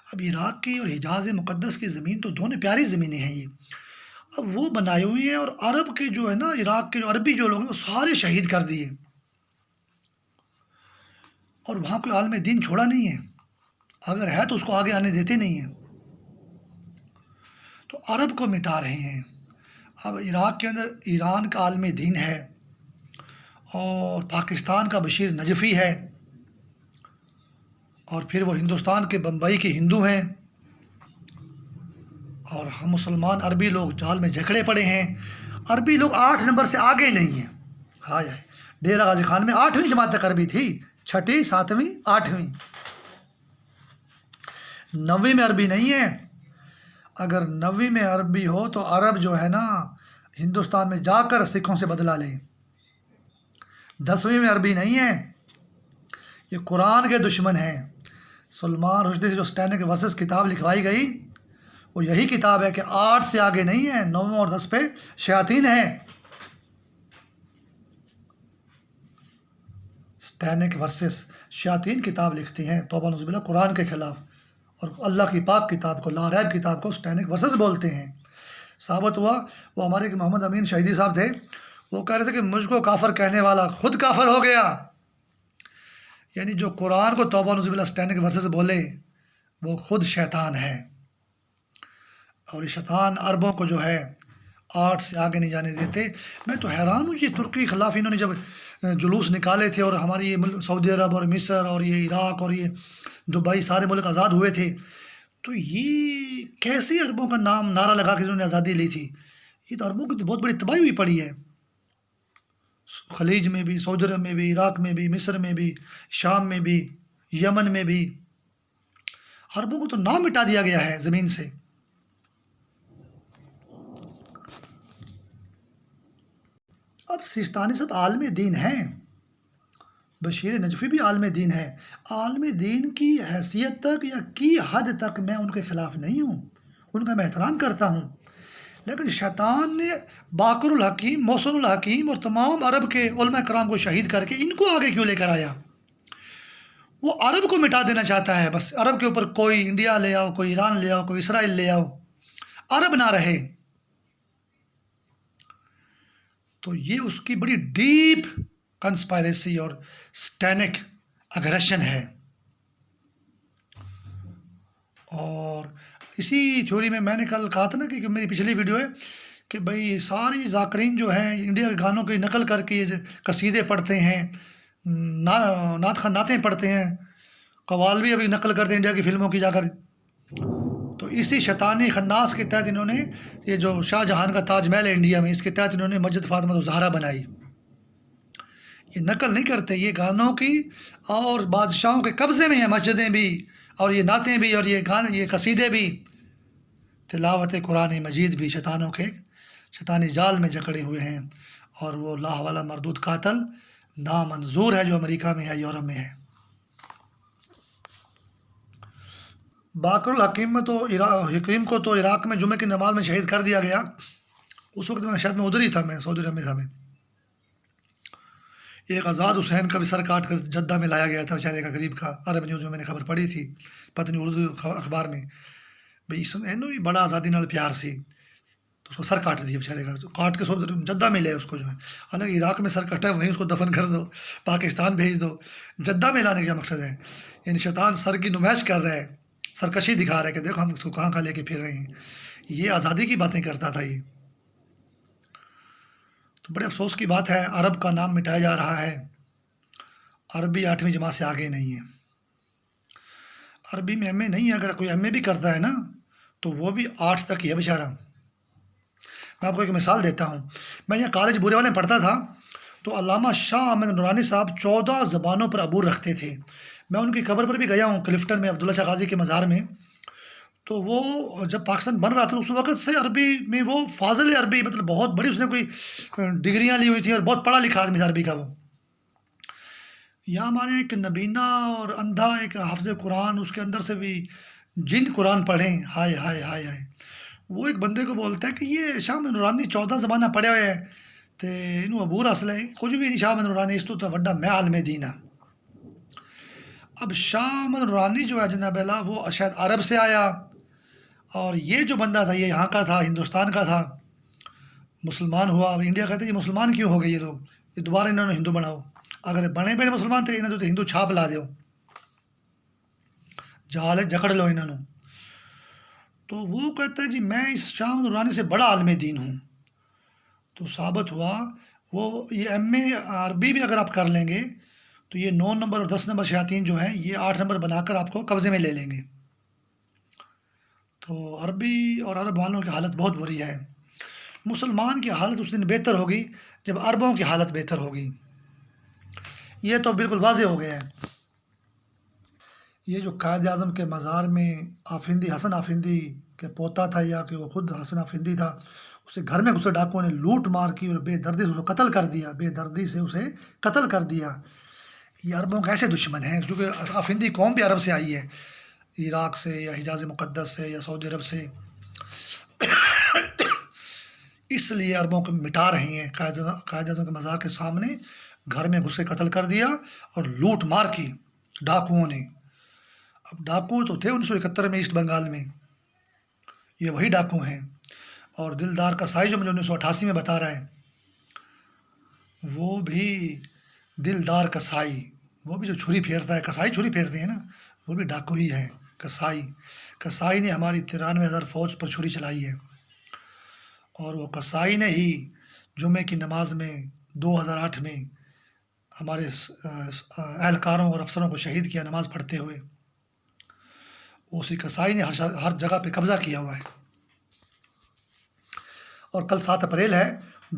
اب عراق کی اور حجاز مقدس کی زمین تو دونوں پیاری زمینیں ہیں، یہ اب وہ بنائے ہوئے ہیں، اور عرب کے جو ہے نا، عراق کے جو عربی جو لوگ ہیں وہ سارے شہید کر دیے، اور وہاں کوئی عالم دین چھوڑا نہیں ہے، اگر ہے تو اس کو آگے آنے دیتے نہیں ہیں، تو عرب کو مٹا رہے ہیں۔ اب عراق کے اندر ایران کا عالم دین ہے، اور پاکستان کا بشیر نجفی ہے، اور پھر وہ ہندوستان کے بمبئی کے ہندو ہیں، اور ہم مسلمان عربی لوگ جال میں جکڑے پڑے ہیں۔ عربی لوگ 8 نمبر سے آگے نہیں ہیں۔ ہائے ہائے، ڈیرہ غازی خان میں 8ویں جماعت تک عربی تھی، 6ٹھی، 7ویں، 8ویں، 9ویں میں عربی نہیں ہے۔ اگر 9ویں میں عربی ہو تو عرب جو ہے نا ہندوستان میں جا کر سکھوں سے بدلہ لیں۔ 10ویں میں عربی نہیں ہے، یہ قرآن کے دشمن ہیں۔ سلمان رشدی سے جو اسٹینڈرڈ ورسز کتاب لکھوائی گئی وہ یہی کتاب ہے کہ 8 سے آگے نہیں ہے، 9 اور 10 پہ شیاطین ہیں۔ سٹینک ورسز، شیاطین کتاب لکھتی ہیں توبہ نعوذ باللہ قرآن کے خلاف، اور اللہ کی پاک کتاب کو، لا ریب کتاب کو سٹینک ورسز بولتے ہیں۔ ثابت ہوا، وہ ہمارے محمد امین شہیدی صاحب تھے، وہ کہہ رہے تھے کہ مجھ کو کافر کہنے والا خود کافر ہو گیا، یعنی جو قرآن کو توبہ نعوذ باللہ سٹینک ورسز بولے وہ خود شیطان ہے، اور یہ شیطان عربوں کو جو ہے 8 سے آگے نہیں جانے دیتے۔ میں تو حیران ہوں، یہ ترکی کے خلاف انہوں نے جب جلوس نکالے تھے، اور ہماری یہ سعودی عرب اور مصر اور یہ عراق اور یہ دبئی سارے ملک آزاد ہوئے تھے، تو یہ کیسے عربوں کا نام نعرہ لگا کے انہوں نے آزادی لی تھی؟ یہ تو عربوں کی تو بہت بڑی تباہی ہوئی پڑی ہے، خلیج میں بھی، سعودی عرب میں بھی، عراق میں بھی، مصر میں بھی، شام میں بھی، یمن میں بھی، عربوں کو تو نام مٹا دیا گیا ہے زمین سے۔ اب سیستانی صاحب عالم دین ہیں، بشیر نجفی بھی عالم دین ہے، عالم دین کی حیثیت تک یا کی حد تک میں ان کے خلاف نہیں ہوں، ان کا میں احترام کرتا ہوں، لیکن شیطان نے باقر الحکیم، محسن الحکیم اور تمام عرب کے علماء کرام کو شہید کر کے ان کو آگے کیوں لے کر آیا؟ وہ عرب کو مٹا دینا چاہتا ہے، بس عرب کے اوپر کوئی انڈیا لے آؤ، کوئی ایران لے آؤ، کوئی اسرائیل لے آؤ، عرب نہ رہے۔ تو یہ اس کی بڑی ڈیپ کنسپائریسی اور سٹینک اگریشن ہے، اور اسی تھیوری میں نے کل کہا تھا نا کہ میری پچھلی ویڈیو ہے کہ بھئی ساری ذاکرین جو ہیں انڈیا کے گانوں کی نقل کر کے قصیدے پڑھتے ہیں، نعتیں پڑھتے ہیں، قوال بھی ابھی نقل کرتے ہیں انڈیا کی فلموں کی جا کر۔ تو اسی شیطانی خناس کے تحت انہوں نے یہ جو شاہ جہان کا تاج محل ہے انڈیا میں، اس کے تحت انہوں نے مسجد فاطمہ الزہرا بنائی۔ یہ نقل نہیں کرتے، یہ گانوں کی اور بادشاہوں کے قبضے میں ہیں مسجدیں بھی، اور یہ نعتیں بھی، اور یہ گانے، یہ قصیدے بھی، تلاوت قرآن مجید بھی شیطانوں کے شیطانی جال میں جکڑے ہوئے ہیں، اور وہ لا والا مردود قاتل نامنظور ہے جو امریکہ میں ہے، یورپ میں ہے۔ باقر الحکیم میں تو حکیم کو تو عراق میں جمعہ کی نماز میں شہید کر دیا گیا، اس وقت میں شاید میں ادھر ہی تھا، میں سعودی عرب میں تھا۔ میں ایک آزاد حسین کا بھی سر کاٹ کر جدہ میں لایا گیا تھا بیچارے کا، غریب کا، عرب نیوز میں نے خبر پڑھی تھی، پتہ نہیں اردو اخبار میں، بھائی اس میں بھی بڑا آزادی نال پیار سی، تو اس کو سر کاٹ دیا بیچارے کا، کاٹ کے جدہ میں لے اس کو جو ہے، حالانکہ عراق میں سر کٹا ہے وہیں اس کو دفن کر دو، پاکستان بھیج دو، جدہ میں لانے کا مقصد ہے؟ یعنی شیطان سر کی نمائش کر رہا ہے، سرکشی دکھا رہا ہے کہ دیکھو ہم اس کو کہاں لے کے پھر رہے ہیں، یہ آزادی کی باتیں کرتا تھا یہ۔ تو بڑے افسوس کی بات ہے، عرب کا نام مٹایا جا رہا ہے، عربی 8ویں جماعت سے آگے نہیں ہے، عربی میں ایم اے نہیں ہے، اگر کوئی ایم اے بھی کرتا ہے نا تو وہ بھی 8 تک ہی ہے بیچارہ۔ میں آپ کو ایک مثال دیتا ہوں، میں یہاں کالج بورے والے میں پڑھتا تھا، تو علامہ شاہ احمد نورانی صاحب 14 زبانوں پر عبور رکھتے تھے، میں ان کی قبر پر بھی گیا ہوں کلفٹن میں، عبداللہ شاہ غازی کے مزار میں، تو وہ جب پاکستان بن رہا تھا اس وقت سے عربی میں وہ فاضل عربی، مطلب بہت بڑی اس نے کوئی ڈگریاں لی ہوئی تھیں، اور بہت پڑھا لکھا آدمی تھا عربی کا وہ۔ یہاں ہمارے ایک نبینا اور اندھا ایک حافظ قرآن، اس کے اندر سے بھی جن قرآن پڑھیں، ہائے ہائے ہائے ہائے، وہ ایک بندے کو بولتا ہے کہ یہ شاہ احمد نورانی 14 زبانہ پڑھے ہوئے ہیں تو انہوں عبور حاصل ہے، کچھ بھی نہیں شاہ احمد نورانی، اس تو وڈا میں عالم دین ہے۔ اب شاہ احمد نورانی جو ہے جناب اللہ، وہ شاید عرب سے آیا، اور یہ جو بندہ تھا یہ یہاں کا تھا، ہندوستان کا تھا، مسلمان ہوا، اب انڈیا کہتے ہیں یہ مسلمان کیوں ہو گئے یہ لوگ، یہ دوبارہ انہوں نے ہندو بناؤ، اگر بنے بڑے مسلمان تھے انہوں نے تو ہندو چھاپ لا دیو، جہالت جکڑ لو انہوں نے۔ تو وہ کہتا ہے جی میں اس شاہ احمد نورانی سے بڑا عالم دین ہوں، تو ثابت ہوا وہ یہ ایم اے عربی بھی اگر آپ کر لیں گے تو یہ 9 نمبر اور 10 نمبر شیاطین جو ہیں یہ 8 نمبر بنا کر آپ کو قبضے میں لے لیں گے۔ تو عربی اور عرب والوں کی حالت بہت بری ہے، مسلمان کی حالت اس دن بہتر ہوگی جب عربوں کی حالت بہتر ہوگی، یہ تو بالکل واضح ہو گیا ہے۔ یہ جو قائد اعظم کے مزار میں آفرندی، حسن آفرندی کے پوتا تھا، یا کہ وہ خود حسن آفرندی تھا، اسے گھر میں گھسے ڈاکوؤں نے لوٹ مار کی اور بے دردی سے اسے قتل کر دیا، بے دردی سے اسے قتل کر دیا۔ یہ عربوں کے ایسے دشمن ہیں، کیونکہ آفرندی قوم بھی عرب سے آئی ہے، عراق سے یا حجاز مقدس سے یا سعودی عرب سے، اس لیے عربوں کو مٹا رہے ہیں، قائد اعظم کے مزار کے سامنے گھر میں گھس کے قتل کر دیا اور لوٹ مار کی ڈاکوؤں نے۔ اب ڈاکو تو تھے 1971 میں ایسٹ بنگال میں، یہ وہی ڈاکو ہیں۔ اور دلدار کسائی جو مجھے 1988 میں بتا رہا ہے، وہ بھی دلدار کسائی، وہ بھی جو چھری پھیرتا ہے، کسائی چھری پھیرتے ہیں نا، وہ بھی ڈاکو ہی ہے۔ کسائی نے ہماری 93,000 فوج پر چھری چلائی ہے، اور وہ کسائی نے ہی جمعے کی نماز میں 2008 میں ہمارے اہلکاروں اور افسروں کو شہید کیا نماز پڑھتے ہوئے۔ اسی کسائی نے ہر جگہ پہ قبضہ کیا ہوا ہے۔ اور کل 7 اپریل ہے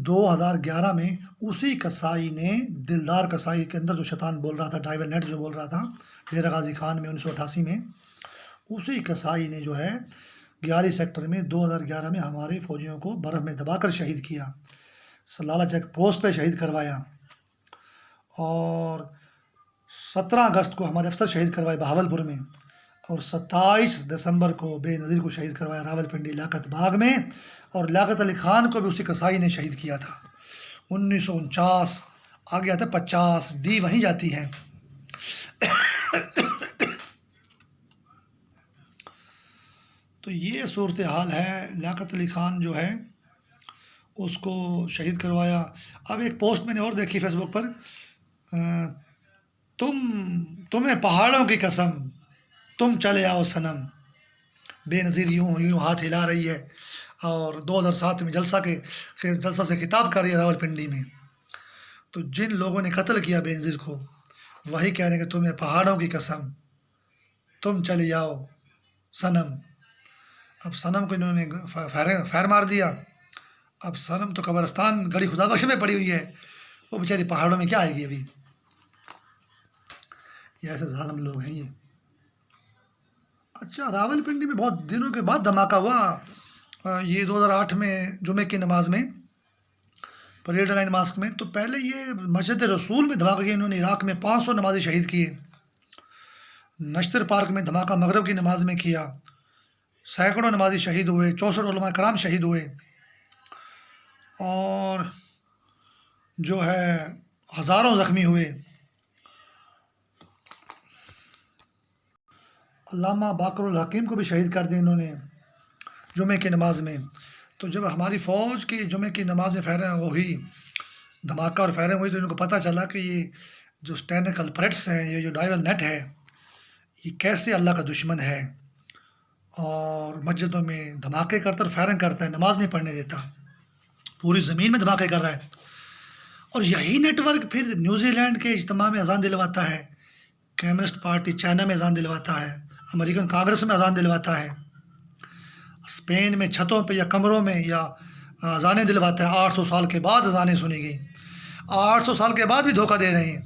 2011 میں، اسی کسائی نے، دلدار کسائی کے اندر جو شیطان بول رہا تھا، ڈائیول نیٹ جو بول رہا تھا ڈیرہ غازی خان میں 1988 میں، اسی کسائی نے جو ہے 11 سیکٹر میں 2011 میں ہمارے فوجیوں کو برف میں دبا کر شہید کیا، سلالہ چیک پوسٹ پہ شہید کروایا، اور 17 اگست کو ہمارے افسر شہید کروائے بہاولپور میں، اور 27 دسمبر کو بے نظیر کو شہید کروایا راولپنڈی لیاقت باغ میں، اور لیاقت علی خان کو بھی اسی کسائی نے شہید کیا تھا 1949۔ آگے آتا ہے 50 ڈی وہیں جاتی ہے۔ تو یہ صورتحال ہے۔ لیاقت علی خان جو ہے اس کو شہید کروایا۔ اب ایک پوسٹ میں نے اور دیکھی فیس بک پر، تمہیں پہاڑوں کی قسم، تم چلے آؤ صنم۔ بے نظیر یوں ہاتھ ہلا رہی ہے، اور 2007 میں جلسہ سے خطاب کر رہی ہے راولپنڈی میں۔ تو جن لوگوں نے قتل کیا بے نظیر کو، وہی کہہ رہے ہیں کہ تمہیں پہاڑوں کی قسم، تم چلے آؤ صنم۔ اب صنم کو انہوں نے فائر مار دیا۔ اب صنم تو قبرستان گڑی خدا بخش میں پڑی ہوئی ہے، وہ بیچاری پہاڑوں میں کیا آئے گی ابھی؟ یہ ایسے ظالم لوگ ہیں یہ۔ اچھا، راولپنڈی میں بہت دنوں کے بعد دھماکہ ہوا، یہ 2008 میں جمعے کی نماز میں، پریڈ لائن ماسک میں۔ تو پہلے یہ مسجد رسول میں دھماکہ کیا، انہوں نے عراق میں 500 نمازی شہید کیے۔ نشتر پارک میں دھماکہ مغرب کی نماز میں کیا، سینکڑوں نمازی شہید ہوئے، 64 علماء کرام شہید ہوئے، اور جو ہے ہزاروں زخمی ہوئے۔ علامہ باقر الحکیم کو بھی شہید کر دیا انہوں نے جمعے کی نماز میں۔ تو جب ہماری فوج کی جمعے کی نماز میں فائرنگ ہوئی، دھماکہ اور فائرنگ ہوئی، تو ان کو پتہ چلا کہ یہ جو اسٹینڈ کلپریٹس ہیں، یہ جو ڈائیول نیٹ ہے، یہ کیسے اللہ کا دشمن ہے، اور مسجدوں میں دھماکے کرتا اور فائرنگ کرتا ہے، نماز نہیں پڑھنے دیتا، پوری زمین میں دھماکے کر رہا ہے۔ اور یہی نیٹ ورک پھر نیوزی لینڈ کے اجتماع میں اذان دلواتا ہے، کمیونسٹ پارٹی چائنا میں اذان دلواتا ہے، امریکن کانگریس میں اذان دلواتا ہے، اسپین میں چھتوں پہ یا کمروں میں یا اذانیں دلواتا ہے۔ 800 سال کے بعد اذانیں سنی گئی، 800 سال کے بعد بھی دھوکہ دے رہے ہیں۔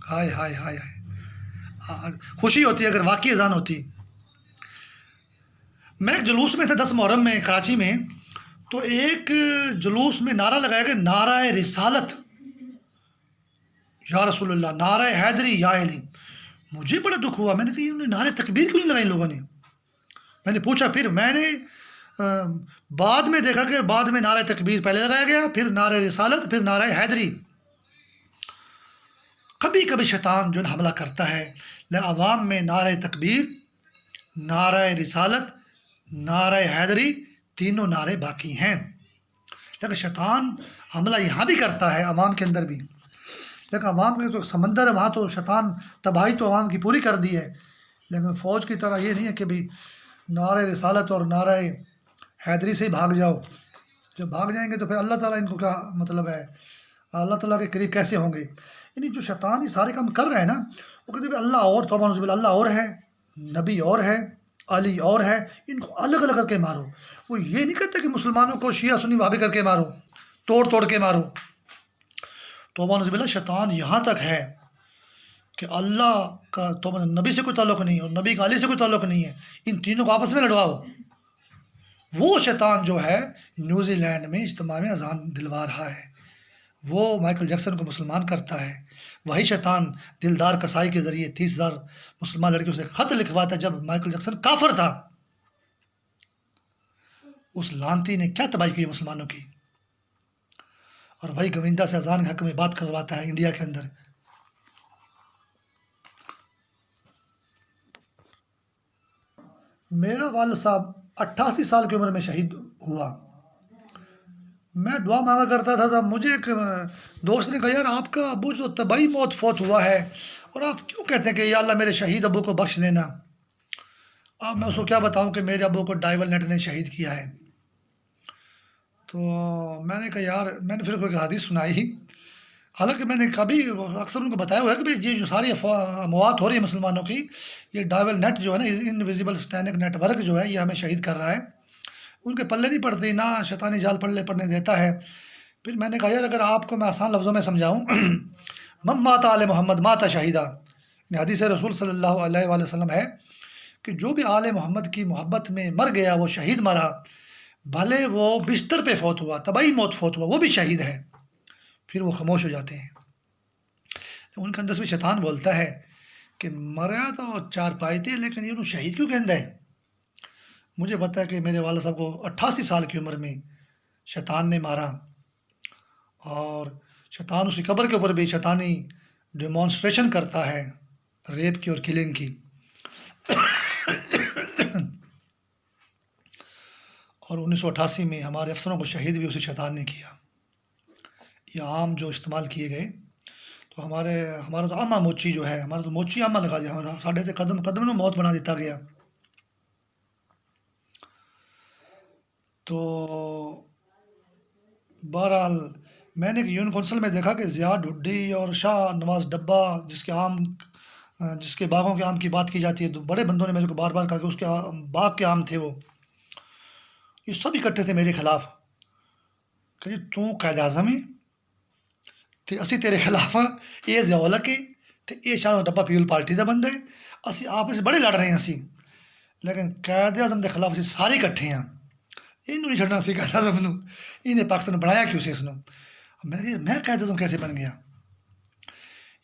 ہائے ہائے ہائے ہائے، خوشی ہوتی ہے اگر واقعی اذان ہوتی۔ میں ایک جلوس میں تھا 10 محرم میں کراچی میں، تو ایک جلوس میں نعرہ لگایا کہ نعرہ رسالت یا رسول اللہ، نعرہ حیدری یا علی۔ مجھے بڑا دکھ ہوا، میں نے کہا انہوں نے نعرہ تکبیر کیوں نہیں لگائی لوگوں نے؟ میں نے پوچھا، پھر میں نے بعد میں دیکھا کہ بعد میں نعرہ تکبیر پہلے لگایا گیا، پھر نعرہ رسالت، پھر نعرہ حیدری۔ کبھی کبھی شیطان جو حملہ کرتا ہے، عوام میں نعرہ تکبیر، نعرہ رسالت، نعرہ حیدری، تینوں نعرے باقی ہیں، لیکن شیطان حملہ یہاں بھی کرتا ہے عوام کے اندر بھی، لیکن عوام کا جو سمندر ہے وہاں تو شیطان تباہی تو عوام کی پوری کر دی ہے، لیکن فوج کی طرح یہ نہیں ہے کہ بھی نعرہ رسالت اور نعرہ حیدری سے ہی بھاگ جاؤ۔ جب بھاگ جائیں گے تو پھر اللہ تعالیٰ ان کو کیا مطلب ہے، اللہ تعالیٰ کے قریب کیسے ہوں گے؟ یعنی جو شیطان یہ سارے کام کر رہے ہیں نا، وہ کہتے ہیں اللہ اور توبہ نعوذ باللہ، اللہ اور ہے، نبی اور ہے، علی اور ہے، ان کو الگ الگ کر کے مارو۔ وہ یہ نہیں کہتے کہ مسلمانوں کو شیعہ سنی وہابی کر کے مارو، توڑ کے مارو۔ توبہ نعوذ باللہ، شیطان یہاں تک ہے کہ اللہ کا توبہ، نبی سے کوئی تعلق نہیں، اور نبی کا علی سے کوئی تعلق نہیں ہے، ان تینوں کو آپس میں لڑواؤ۔ وہ شیطان جو ہے نیوزی لینڈ میں اجتماع میں اذان دلوا رہا ہے، وہ مائیکل جیکسن کو مسلمان کرتا ہے۔ وہی شیطان دلدار کسائی کے ذریعے 30,000 مسلمان لڑکیوں سے خط لکھواتا ہے جب مائیکل جیکسن کافر تھا۔ اس لانتی نے کیا تباہی کی مسلمانوں کی، اور وہی گویندا سے اذان کے حق میں بات کرواتا ہے انڈیا کے اندر۔ میرا والد صاحب 88 سال کی عمر میں شہید ہوا۔ میں دعا مانگا کرتا تھا، تب مجھے ایک دوست نے کہا یار آپ کا ابو جو طبعی موت فوت ہوا ہے، اور آپ کیوں کہتے ہیں کہ یا اللہ میرے شہید ابو کو بخش دینا؟ اب میں اس کو کیا بتاؤں کہ میرے ابو کو ڈائیول نیٹ نے شہید کیا ہے۔ تو میں نے کہا یار، میں نے پھر کوئی حدیث سنائی، حالانکہ میں نے کبھی اکثر ان کو بتایا ہوا ہے کہ بھئی یہ جو ساری اموات ہو رہی ہے مسلمانوں کی، یہ ڈائیول نیٹ جو ہے نا، انویزیبل اسٹینک نیٹ ورک جو ہے، یہ ہمیں شہید کر رہا ہے۔ ان کے پلے نہیں پڑتی، نہ شیطانی جال پڑنے دیتا ہے۔ پھر میں نے کہا یار اگر آپ کو میں آسان لفظوں میں سمجھاؤں، من مات آل محمد مات شہیدہ، یعنی حدیث رسول صلی اللہ علیہ وآلہ وسلم ہے کہ جو بھی آل محمد کی محبت میں مر گیا وہ شہید مرا، بھلے وہ بستر پہ فوت ہوا، طبعی موت فوت ہوا، وہ بھی شہید ہے۔ پھر وہ خاموش ہو جاتے ہیں۔ ان کے اندر سے بھی شیطان بولتا ہے کہ مریا تو چار پائی تھے، لیکن یہ شہید کیوں کہندا ہے؟ مجھے پتا ہے کہ میرے والد صاحب کو 88 سال کی عمر میں شیطان نے مارا، اور شیطان اس کی قبر کے اوپر بھی شیطانی ڈیمانسٹریشن کرتا ہے ریپ کی اور کلنگ کی۔ اور 1988 میں ہمارے افسروں کو شہید بھی اسی شیطان نے کیا۔ یہ عام جو استعمال کیے گئے، تو ہمارا تو عامہ موچی جو ہے، ہمارا تو موچی عامہ لگا دیا، ساڈے تے قدم قدم میں موت بنا دیتا گیا۔ تو بہرحال میں نے یون کونسل میں دیکھا کہ ضیاء ڈھڈی اور شاہ نواز ڈبہ، جس کے باغوں کے آم کی بات کی جاتی ہے، تو بڑے بندوں نے میرے کو بار بار کہا کہ اس کے باغ کے آم تھے، وہ یہ سب اکٹھے تھے میرے خلاف کہ جی تو قائد اعظم ہے تے اسی تیرے خلاف ہاں، یہ ضیاء الحق ہے تے یہ شاہ نواز ڈبہ پیپل پارٹی دا بندہ ہے، اسی آپس بڑے لڑ رہے ہیں اسی، لیکن قائد اعظم کے خلاف اسی سارے اکٹھے ہیں۔ انہوں نہیں چھڑنا سی قائد اعظم نوں، انہیں پاکستان بنایا کیوں سے اس نوں؟ میں نے کہا میں قائد اعظم کیسے بن گیا؟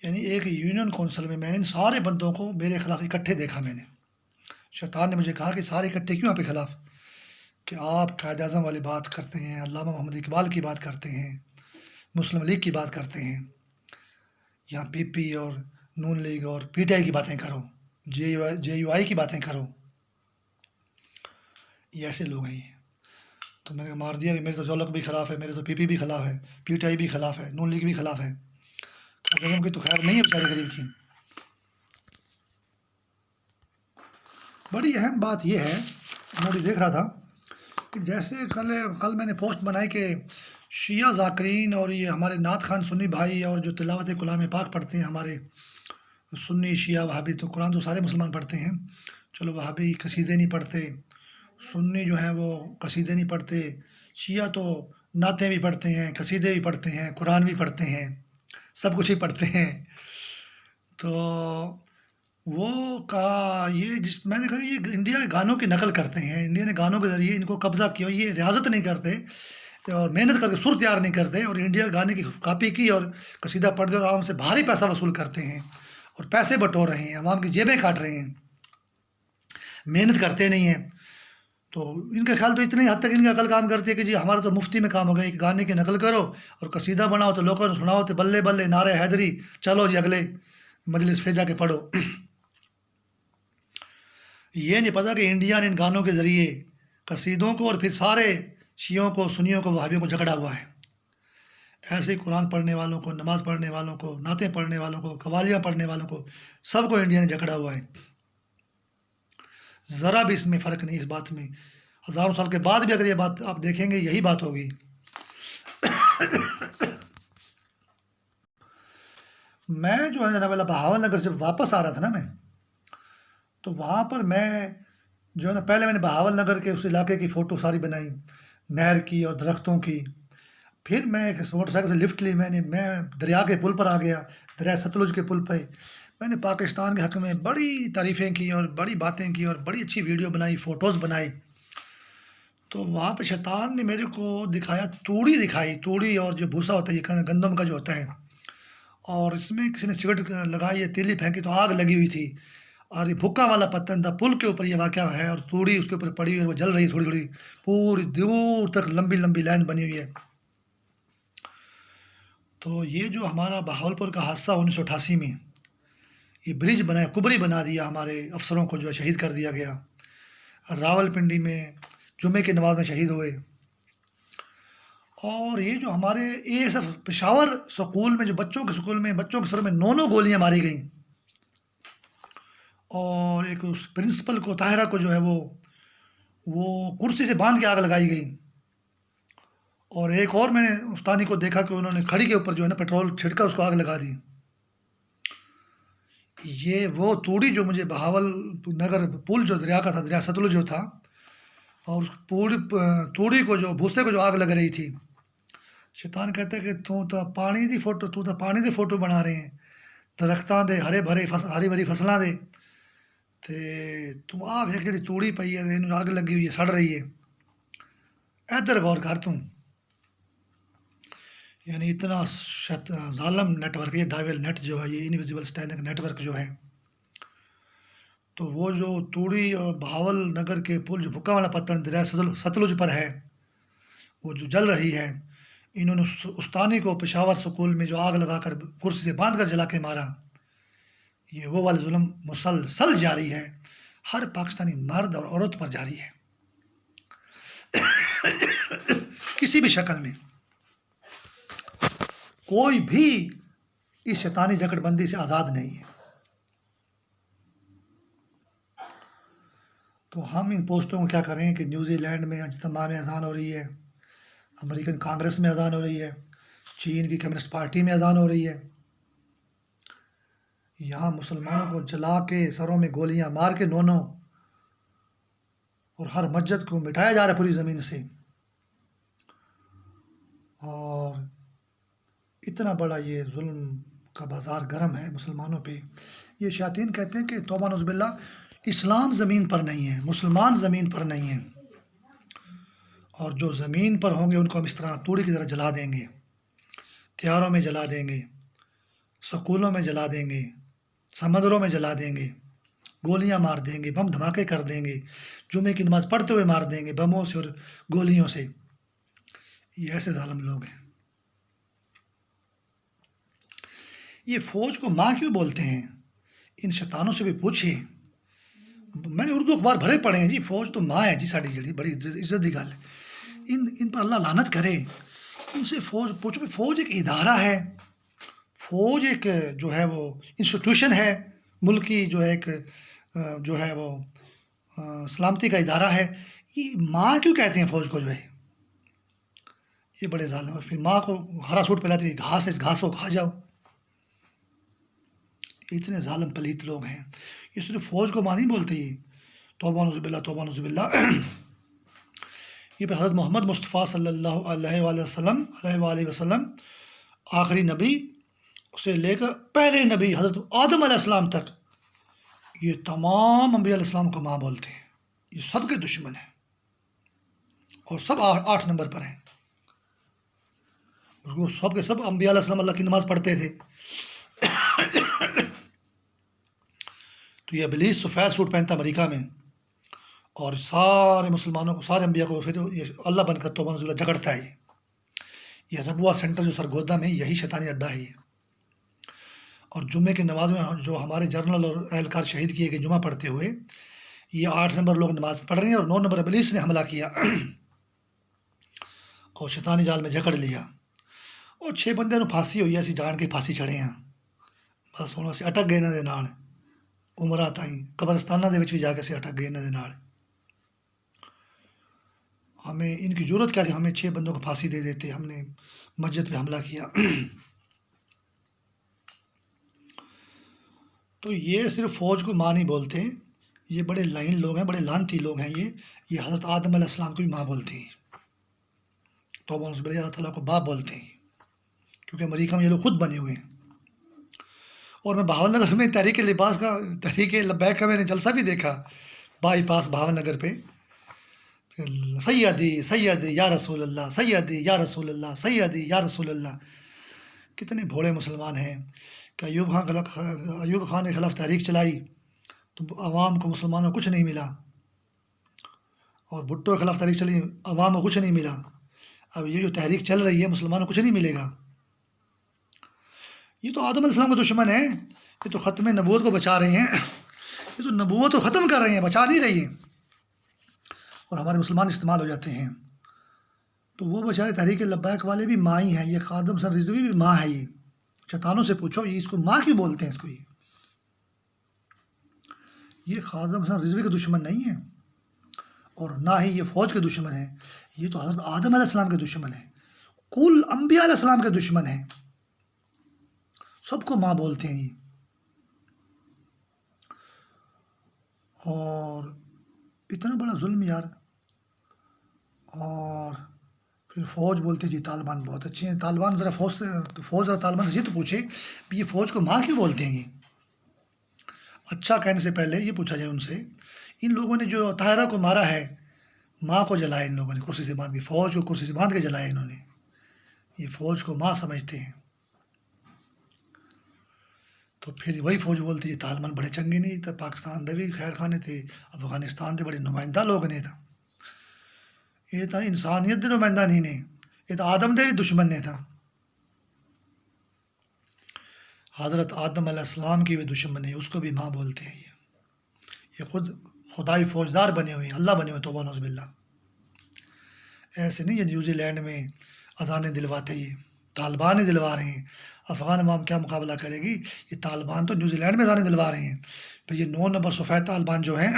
یعنی ایک یونین کونسل میں نے ان سارے بندوں کو میرے خلاف اکٹھے دیکھا۔ میں نے شیطان نے مجھے کہا کہ سارے اکٹھے کیوں آپ کے خلاف؟ کہ آپ قائد اعظم والی بات کرتے ہیں، علامہ محمد اقبال کی بات کرتے ہیں، مسلم لیگ کی بات کرتے ہیں، یہاں پی پی اور نون لیگ اور پی ٹی آئی کی باتیں کرو، جے یو آئی کی باتیں کرو، یہ ایسے لوگ ہیں یہ۔ تو میں نے مار دیا کہ میرے تو ضیاء بھی خلاف ہے، میرے تو پی پی بھی خلاف ہے، پی ٹی آئی بھی خلاف ہے، نون لیگ بھی خلاف ہے، قائد اعظم کی تو خیر نہیں ہے بیچارے غریب کی۔ بڑی اہم بات یہ ہے، میں ابھی دیکھ رہا تھا کہ جیسے کل میں نے پوسٹ بنائی کہ شیعہ ذاکرین اور یہ ہمارے نعت خوان سنی بھائی اور جو تلاوت کلام پاک پڑھتے ہیں، ہمارے سنی شیعہ وہابی، تو قرآن تو سارے مسلمان پڑھتے ہیں، چلو وہابی قصیدے نہیں پڑھتے، سنی جو ہیں وہ قصیدے نہیں پڑھتے، شیعہ تو نعتیں بھی پڑھتے ہیں، قصیدے بھی پڑھتے ہیں، قرآن بھی پڑھتے ہیں، سب کچھ ہی پڑھتے ہیں۔ تو وہ میں نے کہا یہ انڈیا کے گانوں کی نقل کرتے ہیں، انڈیا نے گانوں کے ذریعے ان کو قبضہ کیا، یہ ریاضت نہیں کرتے اور محنت کر کے سر تیار نہیں کرتے، اور انڈیا کے گانے کی کاپی کی اور قصیدہ پڑھ دے اور عوام سے بھاری پیسہ وصول کرتے ہیں اور پیسے بٹور رہے ہیں، عوام کی جیبیں کاٹ رہے ہیں، محنت کرتے نہیں ہیں۔ تو ان کا خیال تو اتنی حد تک ان کا عقل کام کرتی ہے کہ جی ہمارا تو مفتی میں کام ہو گیا، ایک گانے کی نقل کرو اور قصیدہ بناؤ تو لوگوں نے سناؤ تو بلے بلے نعرہ حیدری، چلو جی اگلے مجلس پھر جا کے پڑھو۔ یہ نہیں پتہ کہ انڈیا نے ان گانوں کے ذریعے قصیدوں کو اور پھر سارے شیعوں کو، سنیوں کو، وہابیوں کو جھگڑا ہوا ہے۔ ایسے قرآن پڑھنے والوں کو، نماز پڑھنے والوں کو، نعتیں پڑھنے والوں کو، قوالیاں پڑھنے والوں کو، سب کو انڈیا نے جھگڑا ہوا ہے۔ ذرا بھی اس میں فرق نہیں، اس بات میں ہزاروں سال کے بعد بھی اگر یہ بات آپ دیکھیں گے یہی بات ہوگی۔ میں جو ہے جناب اللہ بہاول نگر جب واپس آ رہا تھا نا، میں تو وہاں پر میں جو ہے نا، پہلے میں نے بہاول نگر کے اس علاقے کی فوٹو ساری بنائی، نہر کی اور درختوں کی، پھر میں ایک موٹر سائیکل سے لفٹ لی، میں دریا کے پل پر آ گیا، دریا ستلج کے پل پہ میں نے پاکستان کے حق میں بڑی تعریفیں کی اور بڑی باتیں کی اور بڑی اچھی ویڈیو بنائی، فوٹوز بنائی۔ تو وہاں پہ شیطان نے میرے کو دکھایا، توڑی دکھائی، توڑی اور جو بھوسا ہوتا ہے یہ گندم کا جو ہوتا ہے، اور اس میں کسی نے سگریٹ لگائی یا تیلی پھینکی تو آگ لگی ہوئی تھی، اور یہ بھکا والا پتن تھا، پل کے اوپر یہ واقعہ ہے، اور توڑی اس کے اوپر پڑی ہوئی ہے، وہ جل رہی ہے تھوڑی تھوڑی، پوری دور تک لمبی لمبی لائن بنی ہوئی ہے۔ تو یہ جو ہمارا بہاولپور کا حادثہ 1988 میں یہ برج بنا، کبری بنا دیا، ہمارے افسروں کو جو ہے شہید کر دیا گیا، راول پنڈی میں جمعے کی نماز میں شہید ہوئے۔ اور یہ جو ہمارے A S F Peshawar school میں، جو بچوں کے سکول میں بچوں کے سر میں 9 گولیاں ماری گئیں، اور ایک اس پرنسپل کو، طاہرہ کو جو ہے وہ کرسی سے باندھ کے آگ لگائی گئی، اور ایک اور میں نے استانی کو دیکھا کہ انہوں نے کھڑی کے اوپر جو ہے نا پیٹرول چھڑک کر اس کو آگ لگا دی۔ یہ وہ توڑی جو مجھے بہاول نگر پل جو دریا کا تھا، دریا ستلج جو تھا، اور اس پوری توڑی کو جو بھوسے کو جو آگ لگ رہی تھی، شیطان کہتا ہے کہ تو پانی دی فوٹو بنا رہے ہیں، درختاں دے ہرے بھری فصلاں دے، تے تو آ ویکھ جڑی توڑی پئی ہے، اینوں آگ لگی ہوئی ہے، سڑ رہی ہے، ادھر غور کر تم۔ یعنی اتنا ظالم نیٹ ورک، یہ ڈائیول نیٹ جو ہے، یہ انویزیبل اسٹینڈنگ نیٹ ورک جو ہے، تو وہ جو توڑی اور بہاول نگر کے پل جو بھکا والا پتن دریا ستلج پر ہے، وہ جو جل رہی ہے، انہوں نے استانی کو پشاور سکول میں جو آگ لگا کر کرسی سے باندھ کر جلا کے مارا۔ یہ وہ والا ظلم مسلسل جاری ہے، ہر پاکستانی مرد اور عورت پر جاری ہے، کسی بھی شکل میں۔ کوئی بھی اس شیطانی جکڑ بندی سے آزاد نہیں ہے۔ تو ہم ان پوسٹوں کو کیا کریں کہ نیوزی لینڈ میں اجتماع میں اذان ہو رہی ہے، امریکن کانگریس میں اذان ہو رہی ہے، چین کی کمیونسٹ پارٹی میں اذان ہو رہی ہے، یہاں مسلمانوں کو جلا کے سروں میں گولیاں مار کے 9 اور ہر مسجد کو مٹایا جا رہا ہے پوری زمین سے، اور اتنا بڑا یہ ظلم کا بازار گرم ہے مسلمانوں پہ۔ یہ شیاطین کہتے ہیں کہ توبہ نعوذ باللہ، اسلام زمین پر نہیں ہے، مسلمان زمین پر نہیں ہیں، اور جو زمین پر ہوں گے ان کو ہم اس طرح توڑی کی طرح جلا دیں گے، تیاروں میں جلا دیں گے، سکولوں میں جلا دیں گے، سمندروں میں جلا دیں گے، گولیاں مار دیں گے، بم دھماکے کر دیں گے، جمعے کی نماز پڑھتے ہوئے مار دیں گے بموں سے اور گولیوں سے۔ یہ ایسے ظالم لوگ ہیں۔ یہ فوج کو ماں کیوں بولتے ہیں؟ ان شیطانوں سے بھی پوچھیے۔ میں نے اردو اخبار بھرے پڑھے ہیں جی، فوج تو ماں ہے جی ساڑی، جڑی بڑی عزت کی گل ہے، ان پر اللہ لعنت کرے۔ ان سے فوج پوچھو، فوج ایک ادارہ ہے، فوج ایک جو ہے وہ انسٹیٹیوشن ہے، ملکی جو ہے ایک جو ہے وہ سلامتی کا ادارہ ہے۔ یہ ماں کیوں کہتے ہیں فوج کو جو ہے؟ یہ بڑے ظالم ہیں۔ پھر ماں کو ہرا سوٹ پہلاتے ہوئے گھاس ہے، اس گھاس کو کھا جاؤ۔ اتنے ظالم پلیت لوگ ہیں۔ یہ صرف فوج کو ماں نہیں بولتے، یہ توبہ نعوذ باللہ، توبہ نعوذ باللہ۔ یہ پھر حضرت محمد مصطفیٰ صلی اللہ علیہ وآلہ وسلم آخری نبی سے لے کر پہلے نبی حضرت آدم علیہ السلام تک، یہ تمام انبیاء علیہ السلام کو ماں بولتے ہیں۔ یہ سب کے دشمن ہیں، اور سب 8 نمبر پر ہیں۔ وہ سب کے سب انبیاء علیہ السلام اللہ کی نماز پڑھتے تھے۔ تو یہ ابلیس سفید سوٹ پہنتا امریکہ میں، اور سارے مسلمانوں کو، سارے انبیاء کو پھر یہ اللہ بن کر توبہ نعوذ باللہ جھگڑتا ہے۔ یہ ربوہ سینٹر جو سرگودا میں، یہی شیطانی اڈا ہے یہ۔ اور جمعے کی نماز میں جو ہمارے جرنل اور اہلکار شہید کیے گئے جمعہ پڑھتے ہوئے، یہ 8 نمبر لوگ نماز پڑھ رہے ہیں، اور 9 نمبر ابلیس نے حملہ کیا اور شیطانی جال میں جکڑ لیا، اور 6 بندے نوں پھانسی ہوئی، اسی جان کے پھانسی چڑھے ہیں، بس ہوں اسی اٹک گئے انہاں دے نال عمرہ تائیں، قبرستانہ دے وچ بھی جا کے اسی اٹک گئے انہاں دے نال۔ ہمیں ان کی ضرورت کیا تھی؟ ہمیں 6 بندوں کو پھانسی دے دیتے، ہم نے مسجد پہ حملہ کیا۔ تو یہ صرف فوج کو ماں نہیں بولتے، یہ بڑے لائن لوگ ہیں، بڑے لعنتی لوگ ہیں۔ یہ حضرت آدم علیہ السلام کو بھی ماں بولتے ہیں، توبہ نعوذ باللہ، اللہ تعالیٰ کو باپ بولتے ہیں، کیونکہ امریکہ میں یہ لوگ خود بنے ہوئے ہیں۔ اور میں بہاول نگر میں تحریک لباس کا، تحریک لبیک کا میں نے جلسہ بھی دیکھا، بائی پاس بہاول نگر پہ، سیدی سیدی یا رسول اللہ، سیدی یا رسول اللہ، سیدی یا رسول اللہ۔ کتنے بھوڑے مسلمان ہیں کہ ایوب خان کے خلاف تحریک چلائی، تو عوام کو مسلمانوں کو کچھ نہیں ملا، اور بھٹو کے خلاف تحریک چلی، عوام کو کچھ نہیں ملا. اب یہ جو تحریک چل رہی ہے مسلمانوں کو کچھ نہیں ملے گا. یہ تو آدم علیہ السلام کا دشمن ہے، یہ تو ختم نبوت کو بچا رہے ہیں، یہ تو نبوت کو ختم کر رہے ہیں، بچا نہیں رہی ہیں، اور ہمارے مسلمان استعمال ہو جاتے ہیں. تو وہ بیچارے تحریک لبیک والے بھی ماں ہی ہیں. یہ خادم حسن رضوی بھی ماں ہے. یہ شیطانوں سے پوچھو یہ اس کو ماں کیوں بولتے ہیں اس کو. یہ خادم حسن رضوی کا دشمن نہیں ہے، اور نہ ہی یہ فوج کے دشمن ہیں. یہ تو حضرت آدم علیہ السلام کے دشمن ہیں، کل انبیاء علیہ السلام کے دشمن ہیں. سب کو ماں بولتے ہیں یہ. اور اتنا بڑا ظلم یار. اور پھر فوج بولتے جی طالبان بہت اچھے ہیں. طالبان ذرا فوج ذرا طالبان سے یہ تو پوچھے کہ یہ فوج کو ماں کیوں بولتے ہیں. یہ اچھا کہنے سے پہلے یہ پوچھا جائے ان سے، ان لوگوں نے جو طاہرہ کو مارا ہے، ماں کو جلایا ان لوگوں نے، کرسی سے باندھ کے، فوج کو کرسی سے باندھ کے جلایا انہوں نے. یہ فوج کو ماں سمجھتے ہیں. تو پھر وہی فوج بولتی ہے طالبان بڑے چنگے نہیں تھے، پاکستان دے بھی خیر خانے تھے، افغانستان دے بڑے نمائندہ لوگ نہیں تھا. یہ تھا انسانیت دے نمائندہ نہیں نے، یہ تو آدم دے بھی دشمن نہیں تھا. حضرت آدم علیہ السلام کی بھی دشمن ہے، اس کو بھی ماں بولتے ہیں. یہ خود خدائی فوجدار بنے ہوئے ہیں، اللہ بنے ہوئے، توبہ نعوذ باللہ. ایسے نہیں یہ نیوزی لینڈ میں اذانیں دلواتے، یہ طالبان ہی دلوا رہے ہیں. افغان عوام کیا مقابلہ کرے گی؟ یہ طالبان تو نیوزی لینڈ میں اذانیں دلوا رہے ہیں. پھر یہ 9 نمبر سفید طالبان جو ہیں،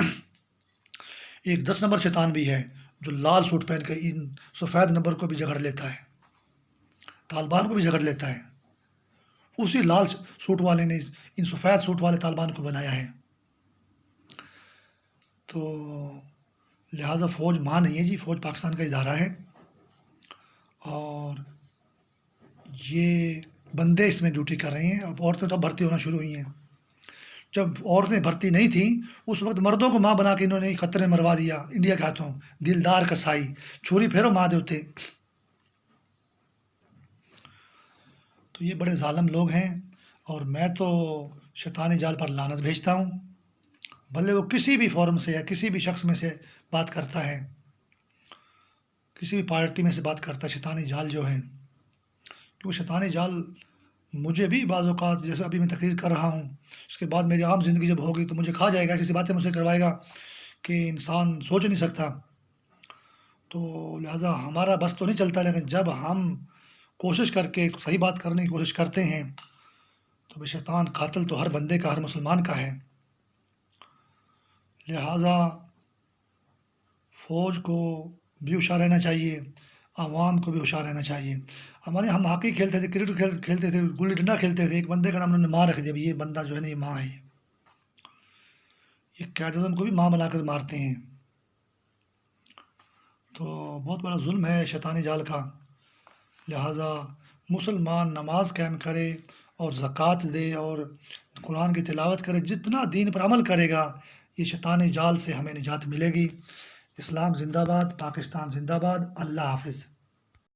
ایک 10 نمبر شیطان بھی ہے جو لال سوٹ پہن کے ان سفید نمبر کو بھی جھگڑ لیتا ہے، طالبان کو بھی جھگڑ لیتا ہے. اسی لال سوٹ والے نے ان سفید سوٹ والے طالبان کو بنایا ہے. تو لہٰذا فوج ماں نہیں ہے جی، فوج پاکستان کا ادارہ ہے، اور یہ بندے اس میں ڈیوٹی کر رہے ہیں. اب عورتیں تو بھرتی ہونا شروع ہوئی ہیں. جب عورتیں بھرتی نہیں تھیں اس وقت مردوں کو ماں بنا کے انہوں نے خطرے میں مروا دیا انڈیا کے ہاتھوں. دلدار کسائی، چھری پھیرو ماں دیتے. تو یہ بڑے ظالم لوگ ہیں، اور میں تو شیطانی جال پر لعنت بھیجتا ہوں. بھلے وہ کسی بھی فورم سے یا کسی بھی شخص میں سے بات کرتا ہے، کسی بھی پارٹی میں سے بات کرتا ہے، شیطانی جال جو ہے، کیونکہ شیطانی جال مجھے بھی بعض اوقات، جیسے ابھی میں تقریر کر رہا ہوں، اس کے بعد میری عام زندگی جب ہوگی تو مجھے کھا جائے گا، ایسی باتیں مجھ سے کروائے گا کہ انسان سوچ نہیں سکتا. تو لہٰذا ہمارا بس تو نہیں چلتا، لیکن جب ہم کوشش کر کے صحیح بات کرنے کی کوشش کرتے ہیں تو بے شیطان قاتل تو ہر بندے کا، ہر مسلمان کا ہے. لہٰذا فوج کو بھی ہوشیار رہنا چاہیے، عوام کو بھی ہوشیار رہنا چاہیے. ہم ہاکی کھیلتے تھے، کرکٹ کھیلتے تھے، گلی ڈنڈا کھیلتے تھے، ایک بندے کا نام انہوں نے ماں رکھ دیا، یہ بندہ جو ہے نا یہ ماں ہے. یہ قائد اعظم کو بھی ماں بنا کر مارتے ہیں. تو بہت بڑا ظلم ہے شیطانی جال کا. لہٰذا مسلمان نماز قائم کرے اور زکوٰۃ دے اور قرآن کی تلاوت کرے، جتنا دین پر عمل کرے گا یہ شیطانی جال سے ہمیں نجات ملے گی. اسلام زندہ باد، پاکستان زندہ باد. اللہ حافظ.